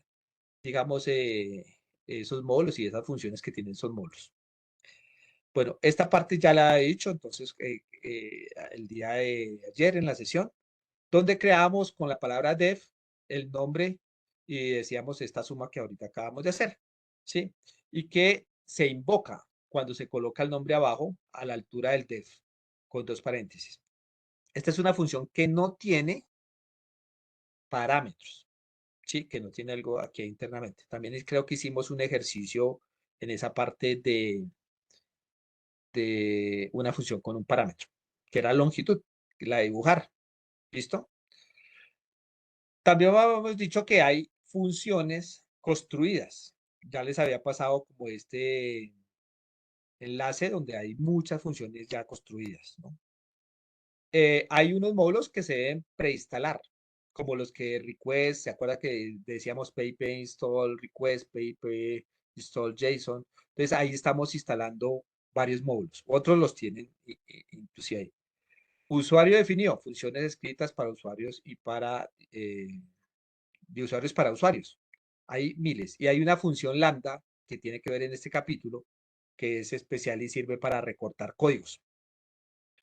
digamos, esos módulos y esas funciones que tienen esos módulos. Bueno, esta parte ya la he dicho, entonces, el día de ayer en la sesión, donde creamos con la palabra def el nombre y decíamos esta suma que ahorita acabamos de hacer, ¿sí? Y que se invoca cuando se coloca el nombre abajo a la altura del def, con dos paréntesis. Esta es una función que no tiene parámetros, ¿sí? Que no tiene algo aquí internamente. También creo que hicimos un ejercicio en esa parte de una función con un parámetro, que era longitud, la de dibujar. ¿Listo? También habíamos dicho que hay funciones construidas. Ya les había pasado como este enlace donde hay muchas funciones ya construidas, ¿no? Hay unos módulos que se deben preinstalar, como los que request, ¿se acuerda que decíamos pip install request, pip install JSON? Entonces ahí estamos instalando varios módulos. Otros los tienen inclusive ahí. Usuario definido, funciones escritas para usuarios y de usuarios para usuarios. Hay miles. Y hay una función lambda que tiene que ver en este capítulo, que es especial y sirve para recortar códigos.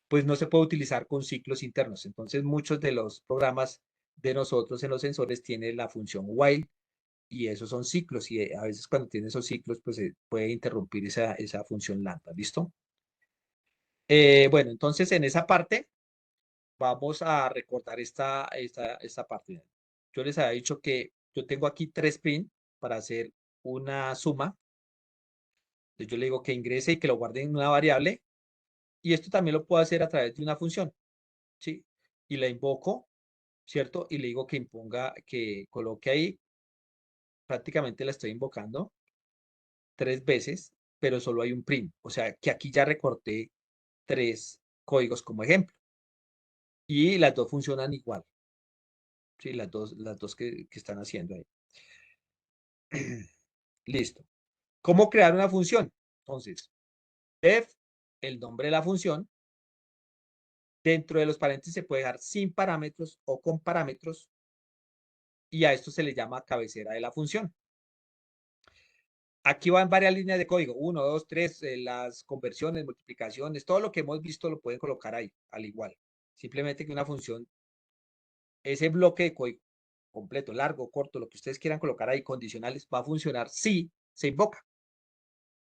Pues no se puede utilizar con ciclos internos. Entonces, muchos de los programas de nosotros en los sensores tienen la función while y esos son ciclos. Y a veces cuando tiene esos ciclos, pues se puede interrumpir esa función lambda. ¿Listo? Bueno, entonces en esa parte vamos a recortar esta parte. Yo les había dicho que yo tengo aquí 3 print para hacer una suma. Entonces yo le digo que ingrese y que lo guarde en una variable. Y esto también lo puedo hacer a través de una función, ¿sí? Y la invoco, ¿cierto? Y le digo que imponga, que coloque ahí. Prácticamente la estoy invocando 3 veces, pero solo hay un print. O sea, que aquí ya recorté 3 códigos como ejemplo. Y las dos funcionan igual. Sí, las dos que están haciendo ahí. Listo. ¿Cómo crear una función? Entonces, def, el nombre de la función. Dentro de los paréntesis se puede dejar sin parámetros o con parámetros. Y a esto se le llama cabecera de la función. Aquí van varias líneas de código. 1, 2, 3, las conversiones, multiplicaciones, todo lo que hemos visto lo pueden colocar ahí, al igual. Simplemente que una función, ese bloque de código completo, largo, corto, lo que ustedes quieran colocar ahí, condicionales, va a funcionar si se invoca.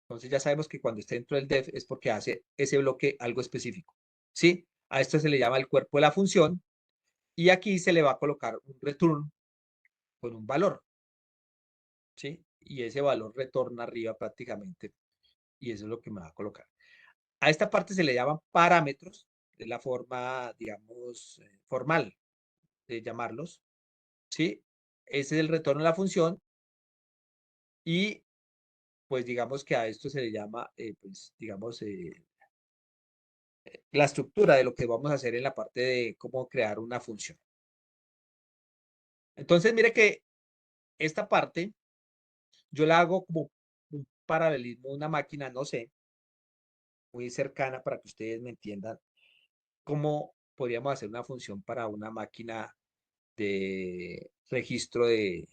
Entonces ya sabemos que cuando esté dentro del def es porque hace ese bloque algo específico. ¿Sí? A esto se le llama el cuerpo de la función y aquí se le va a colocar un return con un valor. ¿Sí? Y ese valor retorna arriba prácticamente y eso es lo que me va a colocar. A esta parte se le llaman parámetros, es la forma, digamos, formal de llamarlos. ¿Sí? Ese es el retorno de la función y pues digamos que a esto se le llama, pues digamos, la estructura de lo que vamos a hacer en la parte de cómo crear una función. Entonces, mire que esta parte yo la hago como un paralelismo, una máquina, no sé, muy cercana para que ustedes me entiendan. cómo podríamos hacer una función para una máquina de registro de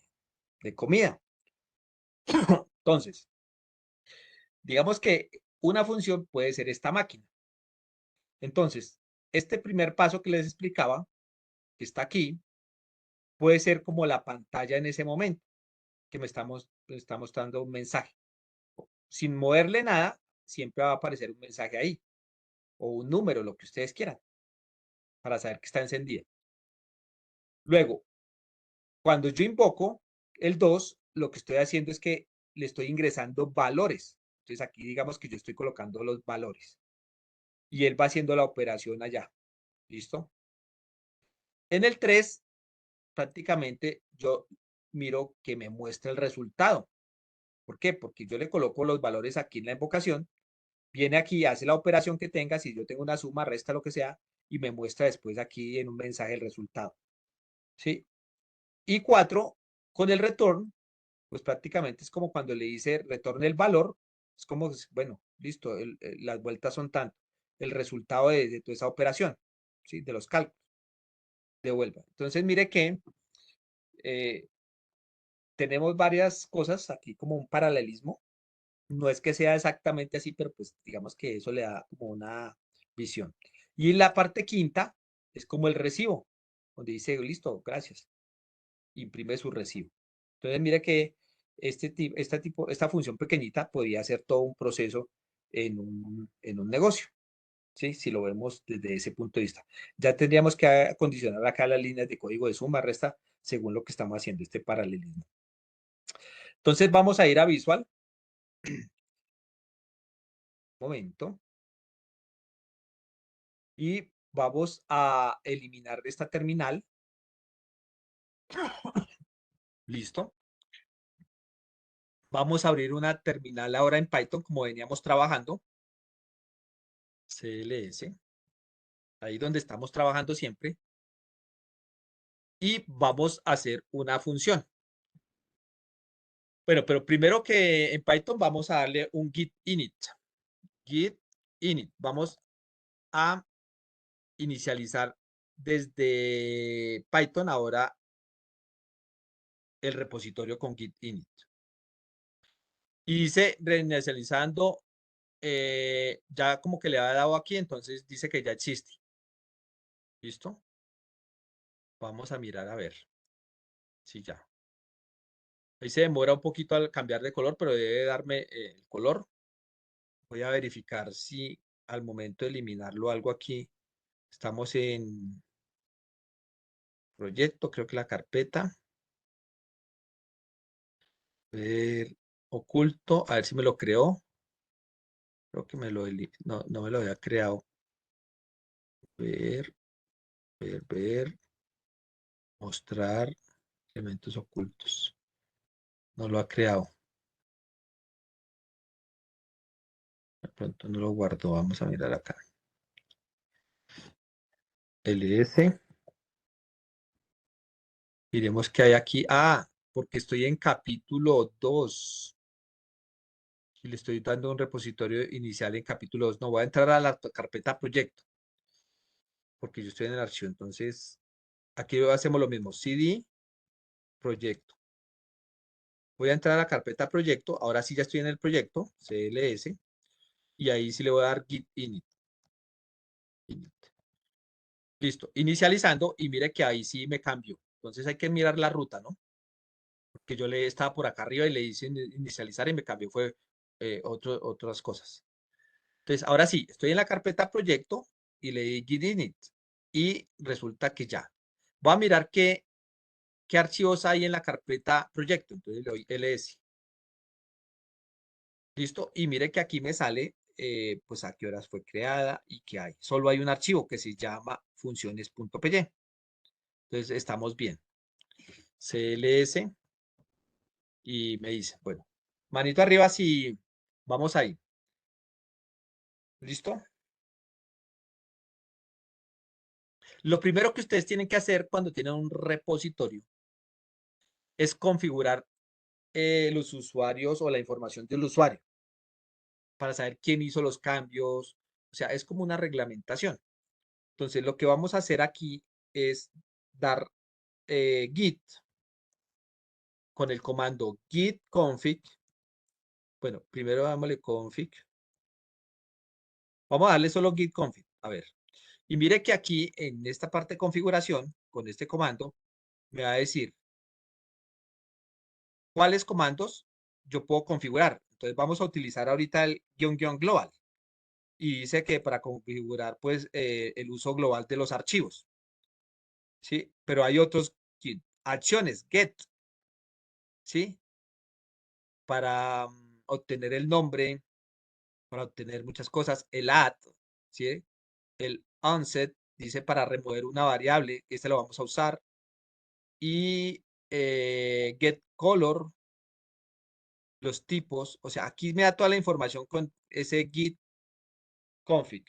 comida. Entonces, digamos que una función puede ser esta máquina. Entonces, este primer paso que les explicaba, que está aquí, puede ser como la pantalla en ese momento, que me está mostrando un mensaje. Sin moverle nada, siempre va a aparecer un mensaje ahí, o un número, lo que ustedes quieran, para saber que está encendida. Luego, cuando yo invoco el 2, lo que estoy haciendo es que le estoy ingresando valores. Entonces aquí digamos que yo estoy colocando los valores y él va haciendo la operación allá. ¿Listo? En el 3, prácticamente yo miro que me muestra el resultado. ¿Por qué? Porque yo le coloco los valores aquí en la invocación, viene aquí, hace la operación que tenga, si yo tengo una suma, resta, lo que sea, y me muestra después aquí en un mensaje el resultado. ¿Sí? Y 4, con el return, pues prácticamente es como cuando le dice retorne el valor, es como, bueno, listo, las vueltas son tanto, el resultado de toda esa operación, ¿sí? De los cálculos, devuelva. Entonces, mire que tenemos varias cosas aquí como un paralelismo. No es que sea exactamente así, pero pues digamos que eso le da como una visión. Y la parte quinta es como el recibo, donde dice, listo, gracias, imprime su recibo. Entonces, mire que esta función pequeñita podría ser todo un proceso en un negocio, ¿sí? Si lo vemos desde ese punto de vista. Ya tendríamos que acondicionar acá las líneas de código de suma, resta, según lo que estamos haciendo, este paralelismo. Entonces, vamos a ir a Visual. Un momento. Y vamos a eliminar esta terminal. Listo. Vamos a abrir una terminal ahora en Python como veníamos trabajando. CLS. Ahí donde estamos trabajando siempre. Y vamos a hacer una función. Bueno, pero primero que en Python vamos a darle un git init. Git init. Vamos a inicializar desde Python ahora el repositorio con git init. Y dice reinicializando, ya como que le ha dado aquí, entonces dice que ya existe. ¿Listo? Vamos a mirar a ver si ya. Ahí se demora un poquito al cambiar de color, pero debe darme el color. Voy a verificar si al momento de eliminarlo algo aquí. Estamos en proyecto, creo que la carpeta. Ver oculto, a ver si me lo creó. Creo que no me lo había creado. Ver, mostrar elementos ocultos. No lo ha creado. De pronto no lo guardo. Vamos a mirar acá. LS. Miremos qué hay aquí. Ah, porque estoy en capítulo 2. Y le estoy dando un repositorio inicial en capítulo 2. No, voy a entrar a la carpeta proyecto. Porque yo estoy en el archivo. Entonces, aquí hacemos lo mismo. CD, proyecto. Voy a entrar a la carpeta proyecto. Ahora sí ya estoy en el proyecto. CLS. Y ahí sí le voy a dar git init. Listo. Inicializando. Y mire que ahí sí me cambio. Entonces hay que mirar la ruta, ¿no? Porque yo le estaba por acá arriba y le hice inicializar y me cambió. Fue otras cosas. Entonces, ahora sí, estoy en la carpeta proyecto y le di git init y resulta que ya. Voy a mirar qué archivos hay en la carpeta proyecto. Entonces le doy ls. Listo. Y mire que aquí me sale, pues a qué horas fue creada y qué hay. Solo hay un archivo que se llama funciones.py. Entonces estamos bien. CLS y me dice, bueno, manito arriba si vamos ahí. ¿Listo? Lo primero que ustedes tienen que hacer cuando tienen un repositorio es configurar los usuarios o la información del usuario para saber quién hizo los cambios. O sea, es como una reglamentación. Entonces, lo que vamos a hacer aquí es dar git con el comando git config. Bueno, primero dámosle config. Vamos a darle solo git config. A ver. Y mire que aquí en esta parte de configuración, con este comando, me va a decir cuáles comandos yo puedo configurar. Entonces vamos a utilizar ahorita el -- global. Y dice que para configurar pues el uso global de los archivos. ¿Sí? Pero hay otros acciones, get, ¿sí? Para obtener el nombre, para obtener muchas cosas, el add, ¿sí? El onset, dice para remover una variable, este lo vamos a usar. Y get color, los tipos, o sea, aquí me da toda la información con ese git config.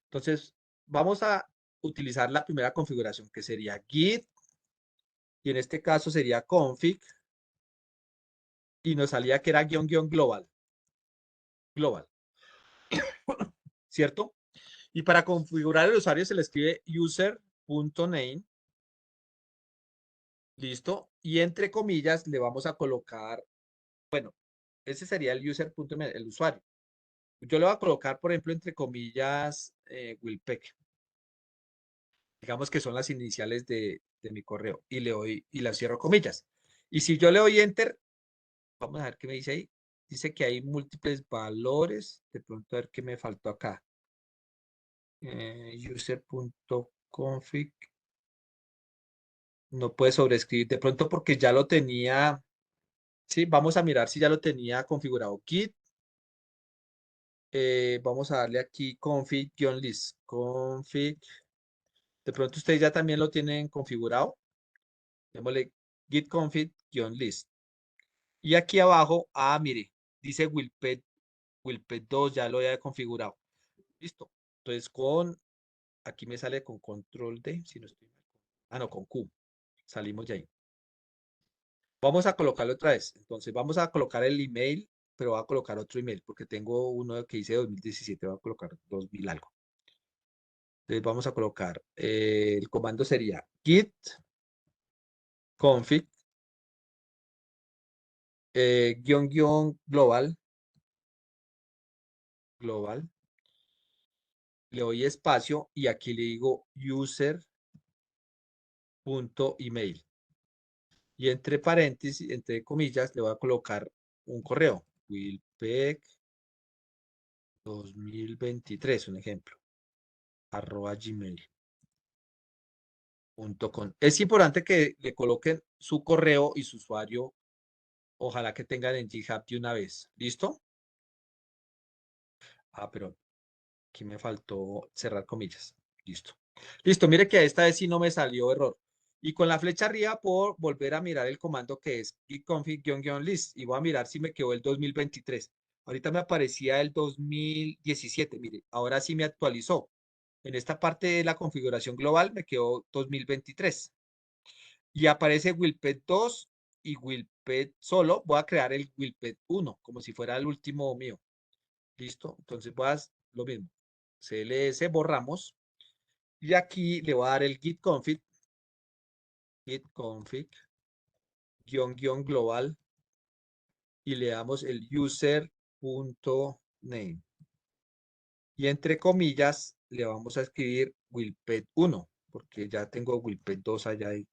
Entonces, vamos a utilizar la primera configuración, que sería git, y en este caso sería config, y nos salía que era -- global, ¿cierto? Y para configurar el usuario se le escribe user.name, listo, y entre comillas le vamos a colocar, bueno, ese sería el user.name, el usuario. Yo le voy a colocar, por ejemplo, entre comillas, Wilpec. Digamos que son las iniciales de mi correo. Y le doy, y la cierro comillas. Y si yo le doy enter, vamos a ver qué me dice ahí. Dice que hay múltiples valores. De pronto a ver qué me faltó acá. User.config. No puede sobreescribir. De pronto porque ya lo tenía. Sí, vamos a mirar si ya lo tenía configurado. Git. Vamos a darle aquí config-list. Config. De pronto ustedes ya también lo tienen configurado. Démosle git config-list. Y aquí abajo, mire, dice Wilped 2, ya lo había configurado. Listo. Entonces aquí me sale con control D, si no estoy mal. No, con Q. Salimos de ahí. Vamos a colocarlo otra vez. Entonces vamos a colocar el email, pero voy a colocar otro email, porque tengo uno que dice 2017, voy a colocar 2000 algo. Entonces vamos a colocar, el comando sería git config global, le doy espacio y aquí le digo user.email. Y entre paréntesis, entre comillas, le voy a colocar un correo, Wilpec 2023, un ejemplo, @gmail.com. Es importante que le coloquen su correo y su usuario, ojalá que tengan en GitHub de una vez. ¿Listo? Pero aquí me faltó cerrar comillas. Listo. Listo, mire que esta vez sí no me salió error. Y con la flecha arriba puedo volver a mirar el comando que es git-config-list y voy a mirar si me quedó el 2023. Ahorita me aparecía el 2017, mire, ahora sí me actualizó. En esta parte de la configuración global me quedó 2023. Y aparece Wilped 2 y Wilped solo. Voy a crear el Wilped 1, como si fuera el último mío. ¿Listo? Entonces voy a lo mismo. CLS, borramos. Y aquí le voy a dar el git config, global, y le damos el user.name. Y entre comillas le vamos a escribir Wilped 1, porque ya tengo Wilped 2 allá y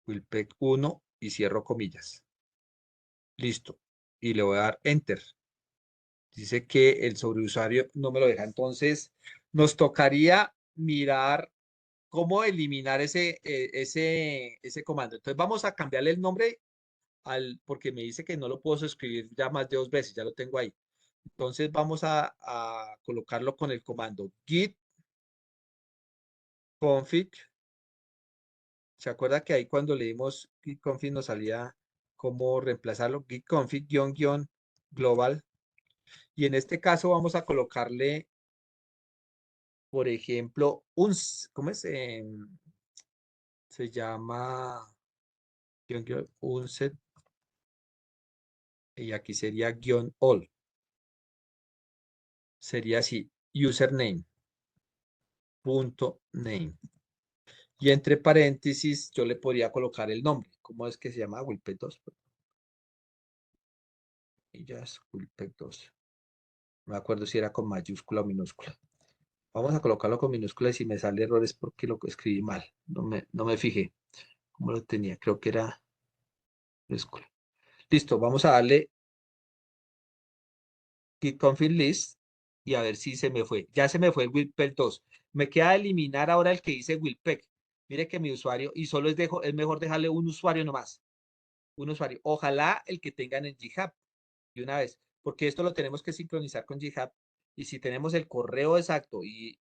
Wilped 1 y cierro comillas. Listo. Y le voy a dar enter. Dice que el sobreusuario no me lo deja. Entonces, nos tocaría mirar cómo eliminar ese comando. Entonces, vamos a cambiarle el nombre porque me dice que no lo puedo escribir ya más de 2 veces, ya lo tengo ahí. Entonces, vamos a colocarlo con el comando git config. ¿Se acuerda que ahí cuando leímos git config nos salía cómo reemplazarlo? Git config global. Y en este caso vamos a colocarle, por ejemplo, ¿cómo es? Se llama un set, y aquí sería _all. Sería así, username. punto name. Y entre paréntesis yo le podría colocar el nombre. ¿Cómo es que se llama? Wilpec 2. Y ya es Wilpec 2. No me acuerdo si era con mayúscula o minúscula. Vamos a colocarlo con minúscula y si me sale error es porque lo escribí mal. No me fijé cómo lo tenía. Creo que era minúscula. Listo, vamos a darle git config list y a ver si se me fue. Ya se me fue el Wilpec 2. Me queda eliminar ahora el que dice Wilpec. Mire que mi usuario, y solo es mejor dejarle un usuario nomás. Un usuario. Ojalá el que tengan en GitHub de una vez, porque esto lo tenemos que sincronizar con GitHub. Y si tenemos el correo exacto y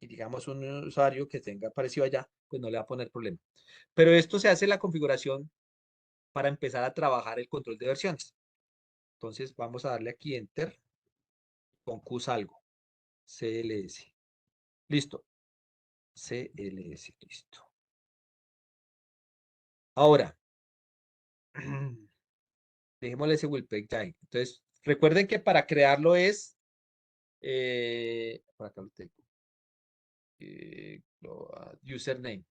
digamos un usuario que tenga parecido allá, pues no le va a poner problema. Pero esto se hace la configuración para empezar a trabajar el control de versiones. Entonces vamos a darle aquí Enter con Q salgo. CLS. Listo. CLS. Listo. Ahora, dejémosle ese Wilpec ya ahí. Entonces, recuerden que para crearlo es, por acá lo tengo, username.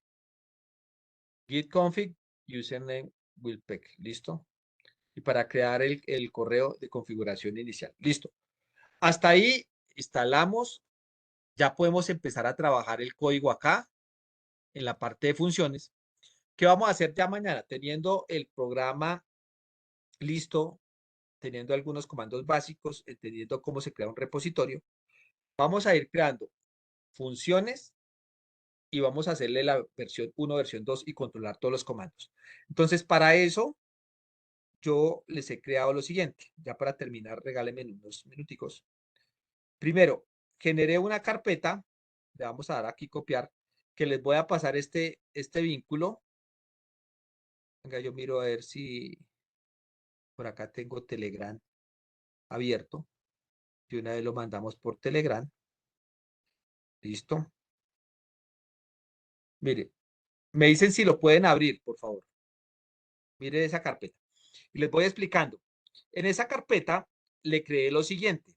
Git config, username, Wilpec. Listo. Y para crear el correo de configuración inicial. Listo. Hasta ahí instalamos. Ya podemos empezar a trabajar el código acá en la parte de funciones. ¿Qué vamos a hacer ya mañana? Teniendo el programa listo, teniendo algunos comandos básicos, entendiendo cómo se crea un repositorio, vamos a ir creando funciones y vamos a hacerle la versión 1, versión 2 y controlar todos los comandos. Entonces, para eso, yo les he creado lo siguiente. Ya para terminar, regálenme unos minuticos. Primero, generé una carpeta, le vamos a dar aquí copiar, que les voy a pasar este vínculo. Venga, yo miro a ver si por acá tengo Telegram abierto. Y una vez lo mandamos por Telegram. Listo. Mire, me dicen si lo pueden abrir, por favor. Mire esa carpeta. Y les voy explicando. En esa carpeta le creé lo siguiente.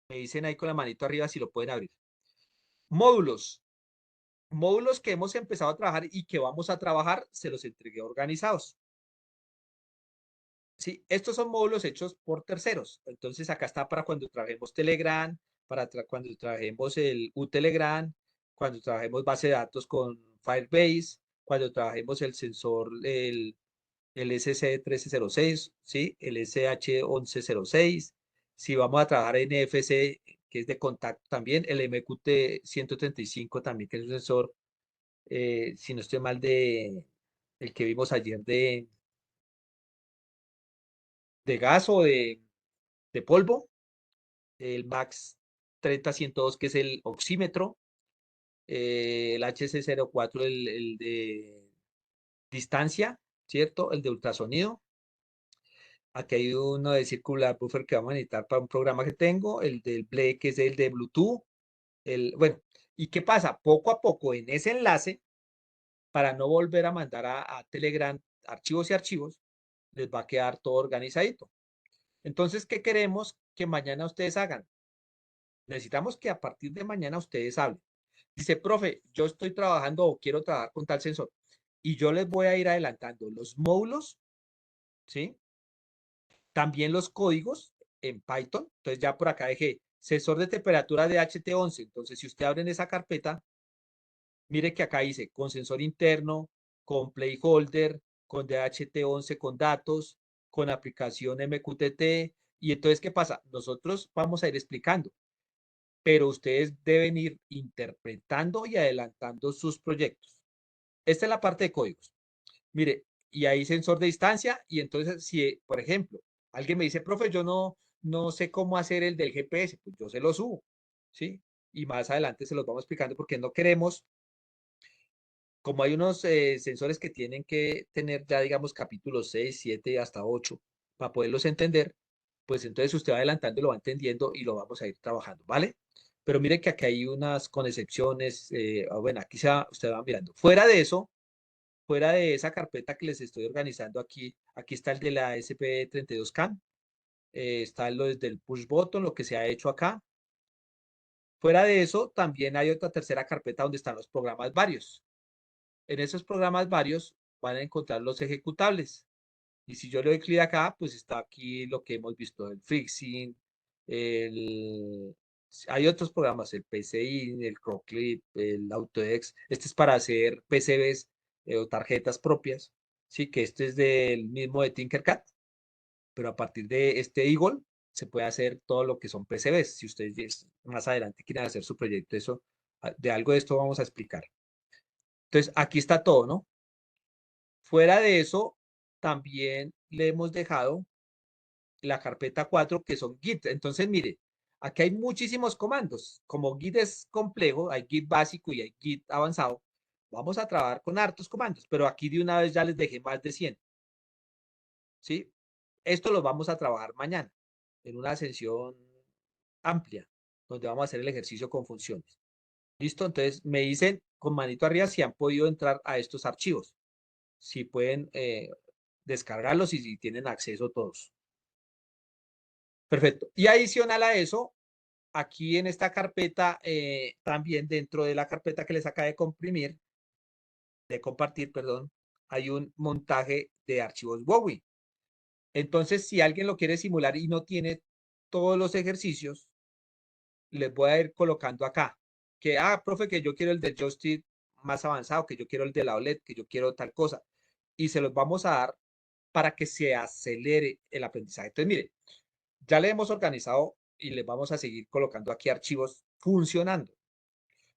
Me dicen ahí con la manito arriba si lo pueden abrir. Módulos. Módulos que hemos empezado a trabajar y que vamos a trabajar, se los entregué organizados. Sí, estos son módulos hechos por terceros. Entonces acá está para cuando trabajemos Telegram, para cuando trabajemos el UTelegram, cuando trabajemos base de datos con Firebase, cuando trabajemos el sensor, el SC1306, ¿sí? El SH1106. Si vamos a trabajar en NFC, que es de contacto también, el MQT135 también, que es un sensor, si no estoy mal, el que vimos ayer de gas o de polvo, el MAX 30102, que es el oxímetro, el HC04, el de distancia, ¿cierto? El de ultrasonido. Aquí hay uno de circular buffer que vamos a necesitar para un programa que tengo, el del BLE, que es el de Bluetooth. Bueno, ¿y qué pasa? Poco a poco en ese enlace, para no volver a mandar a Telegram archivos y archivos, les va a quedar todo organizadito. Entonces, ¿qué queremos que mañana ustedes hagan? Necesitamos que a partir de mañana ustedes hablen. Dice, profe, yo estoy trabajando o quiero trabajar con tal sensor. Y yo les voy a ir adelantando los módulos, ¿sí? También los códigos en Python. Entonces ya por acá dejé sensor de temperatura de HT11. Entonces, si usted abre en esa carpeta, mire que acá dice con sensor interno, con playholder, con DHT11 con datos, con aplicación MQTT. Y entonces, ¿qué pasa? Nosotros vamos a ir explicando, pero ustedes deben ir interpretando y adelantando sus proyectos. Esta es la parte de códigos. Mire, y hay sensor de distancia y entonces si, por ejemplo, alguien me dice, profe, yo no sé cómo hacer el del GPS, pues yo se lo subo, ¿sí? Y más adelante se los vamos explicando porque no queremos, como hay unos sensores que tienen que tener ya, digamos, capítulos 6, 7 hasta 8 para poderlos entender, pues entonces usted va adelantando y lo va entendiendo y lo vamos a ir trabajando, ¿vale? Pero mire que aquí hay unas con excepciones, bueno, aquí usted va mirando. Fuera de eso, fuera de esa carpeta que les estoy organizando aquí, aquí está el de la SP32CAM, está lo desde el push button, lo que se ha hecho acá. Fuera de eso, también hay otra tercera carpeta donde están los programas varios. En esos programas varios van a encontrar los ejecutables. Y si yo le doy clic acá, pues está aquí lo que hemos visto, el Fixing, hay otros programas, el PCI, el CroClip, el AutoEx. Este es para hacer PCBs o tarjetas propias, sí, que este es del mismo de Tinkercad, pero a partir de este Eagle se puede hacer todo lo que son PCBs. Si ustedes más adelante quieren hacer su proyecto, eso, de algo de esto vamos a explicar. Entonces, aquí está todo, ¿no? Fuera de eso, también le hemos dejado la carpeta 4 que son Git. Entonces, mire, aquí hay muchísimos comandos. Como Git es complejo, hay Git básico y hay Git avanzado. Vamos a trabajar con hartos comandos, pero aquí de una vez ya les dejé más de 100. ¿Sí? Esto lo vamos a trabajar mañana en una sesión amplia, donde vamos a hacer el ejercicio con funciones. ¿Listo? Entonces, me dicen con manito arriba si han podido entrar a estos archivos, si pueden descargarlos y si tienen acceso todos. Perfecto. Y adicional a eso, aquí en esta carpeta, también dentro de la carpeta que les acaba de compartir, perdón, hay un montaje de archivos WOWI. Entonces, si alguien lo quiere simular y no tiene todos los ejercicios, les voy a ir colocando acá. Que, profe, que yo quiero el de Joystick más avanzado, que yo quiero el de la OLED, que yo quiero tal cosa. Y se los vamos a dar para que se acelere el aprendizaje. Entonces, mire, ya le hemos organizado y les vamos a seguir colocando aquí archivos funcionando.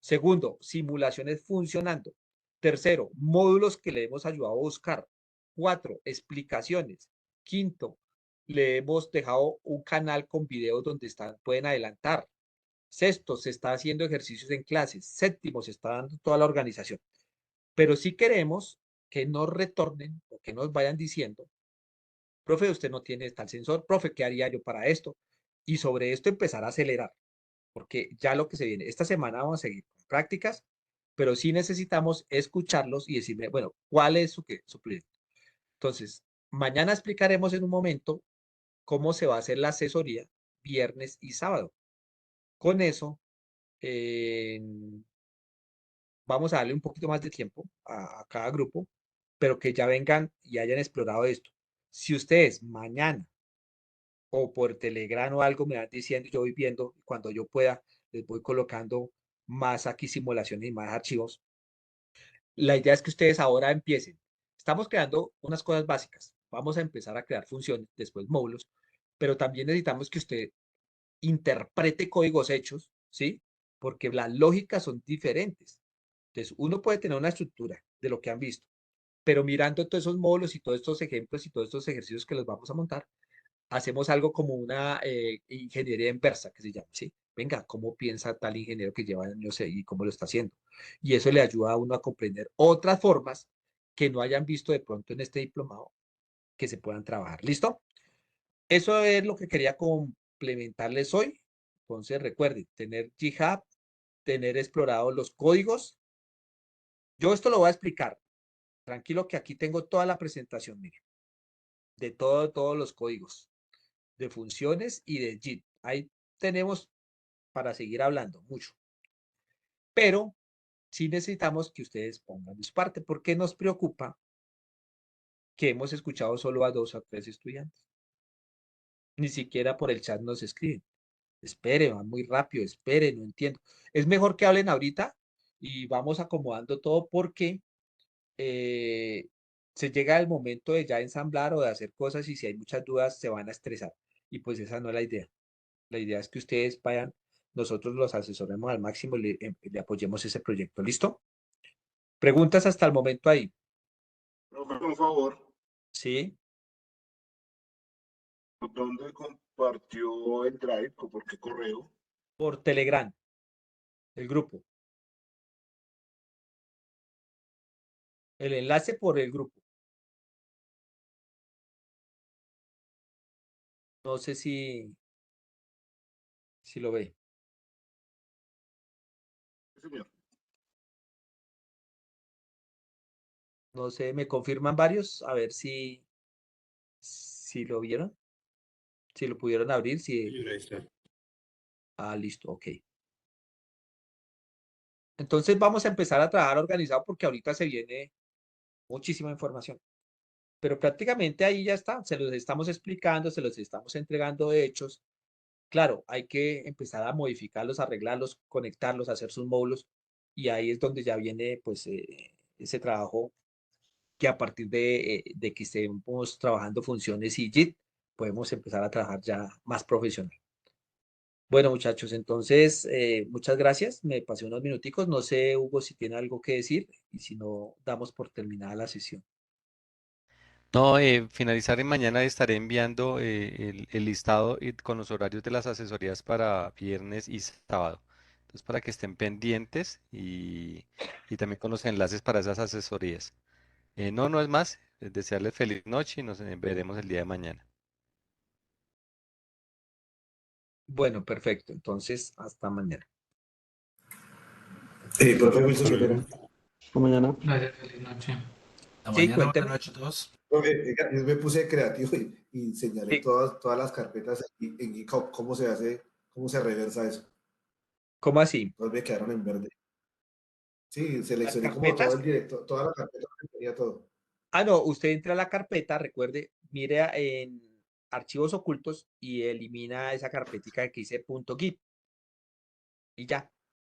Segundo, simulaciones funcionando. Tercero, módulos que le hemos ayudado a buscar. Cuatro, explicaciones. Quinto, le hemos dejado un canal con videos donde pueden adelantar. Sexto, se está haciendo ejercicios en clases. Séptimo, se está dando toda la organización. Pero sí queremos que nos retornen o que nos vayan diciendo, profe, usted no tiene tal sensor, profe, ¿qué haría yo para esto? Y sobre esto empezar a acelerar, porque ya lo que se viene, esta semana vamos a seguir con prácticas, pero sí necesitamos escucharlos y decirme, bueno, ¿cuál es su proyecto? Entonces, mañana explicaremos en un momento cómo se va a hacer la asesoría viernes y sábado. Con eso, eh, vamos a darle un poquito más de tiempo a cada grupo, pero que ya vengan y hayan explorado esto. Si ustedes mañana o por Telegram o algo me van diciendo, yo voy viendo, cuando yo pueda, les voy colocando más aquí simulaciones y más archivos. La idea es que ustedes ahora empiecen. Estamos creando unas cosas básicas. Vamos a empezar a crear funciones, después módulos, pero también necesitamos que usted interprete códigos hechos, ¿sí? Porque las lógicas son diferentes. Entonces, uno puede tener una estructura de lo que han visto, pero mirando todos esos módulos y todos estos ejemplos y todos estos ejercicios que los vamos a montar, hacemos algo como una ingeniería inversa, que se llama, ¿sí? Venga, ¿cómo piensa tal ingeniero que lleva años y cómo lo está haciendo? Y eso le ayuda a uno a comprender otras formas que no hayan visto de pronto en este diplomado que se puedan trabajar. ¿Listo? Eso es lo que quería complementarles hoy. Entonces, recuerden, tener GitHub, tener explorado los códigos. Yo esto lo voy a explicar. Tranquilo que aquí tengo toda la presentación, mire, de todos los códigos, de funciones y de JIT. Ahí tenemos para seguir hablando mucho. Pero sí necesitamos que ustedes pongan de su parte porque nos preocupa que hemos escuchado solo a 2 o 3 estudiantes. Ni siquiera por el chat nos escriben. Espere, va muy rápido, espere, no entiendo. Es mejor que hablen ahorita y vamos acomodando todo porque se llega el momento de ya ensamblar o de hacer cosas y si hay muchas dudas se van a estresar. Y pues esa no es la idea. La idea es que ustedes vayan, nosotros los asesoremos al máximo y le apoyemos ese proyecto. ¿Listo? Preguntas hasta el momento ahí. Profe, por favor, ¿Sí? ¿dónde compartió el Drive o por qué correo? Por Telegram, el grupo. El enlace por el grupo. No sé si lo ve. Sí, señor. No sé, ¿me confirman varios? A ver si lo vieron, si lo pudieron abrir, si... Ah, listo, ok. Entonces vamos a empezar a trabajar organizado porque ahorita se viene muchísima información. Pero prácticamente ahí ya está, se los estamos explicando, se los estamos entregando hechos. Claro, hay que empezar a modificarlos, arreglarlos, conectarlos, hacer sus módulos y ahí es donde ya viene pues ese trabajo que a partir de que estemos trabajando funciones y JIT, podemos empezar a trabajar ya más profesional. Bueno, muchachos, entonces, muchas gracias. Me pasé unos minuticos. No sé, Hugo, si tiene algo que decir y si no, damos por terminada la sesión. No, finalizar y mañana estaré enviando el listado con los horarios de las asesorías para viernes y sábado. Entonces, para que estén pendientes y también con los enlaces para esas asesorías. No es más. Desearles feliz noche y nos veremos el día de mañana. Bueno, perfecto. Entonces, hasta mañana. Profe Wilson, Hasta qué luego. pena. Hasta mañana. Gracias, feliz noche. Hasta Sí, mañana, buenas cuénteme. noches a todos. Profe, oiga, yo me puse creativo y señalé Sí. todas las carpetas en GitHub. ¿Cómo se hace, cómo se reversa eso? ¿Cómo así? Todas me quedaron en verde. Sí, ¿Las seleccioné como todo carpetas? el directo, toda la carpeta que tenía todo. Ah, no, usted entra a la carpeta, recuerde, mire en archivos ocultos y elimina esa carpetica que dice .git y ya.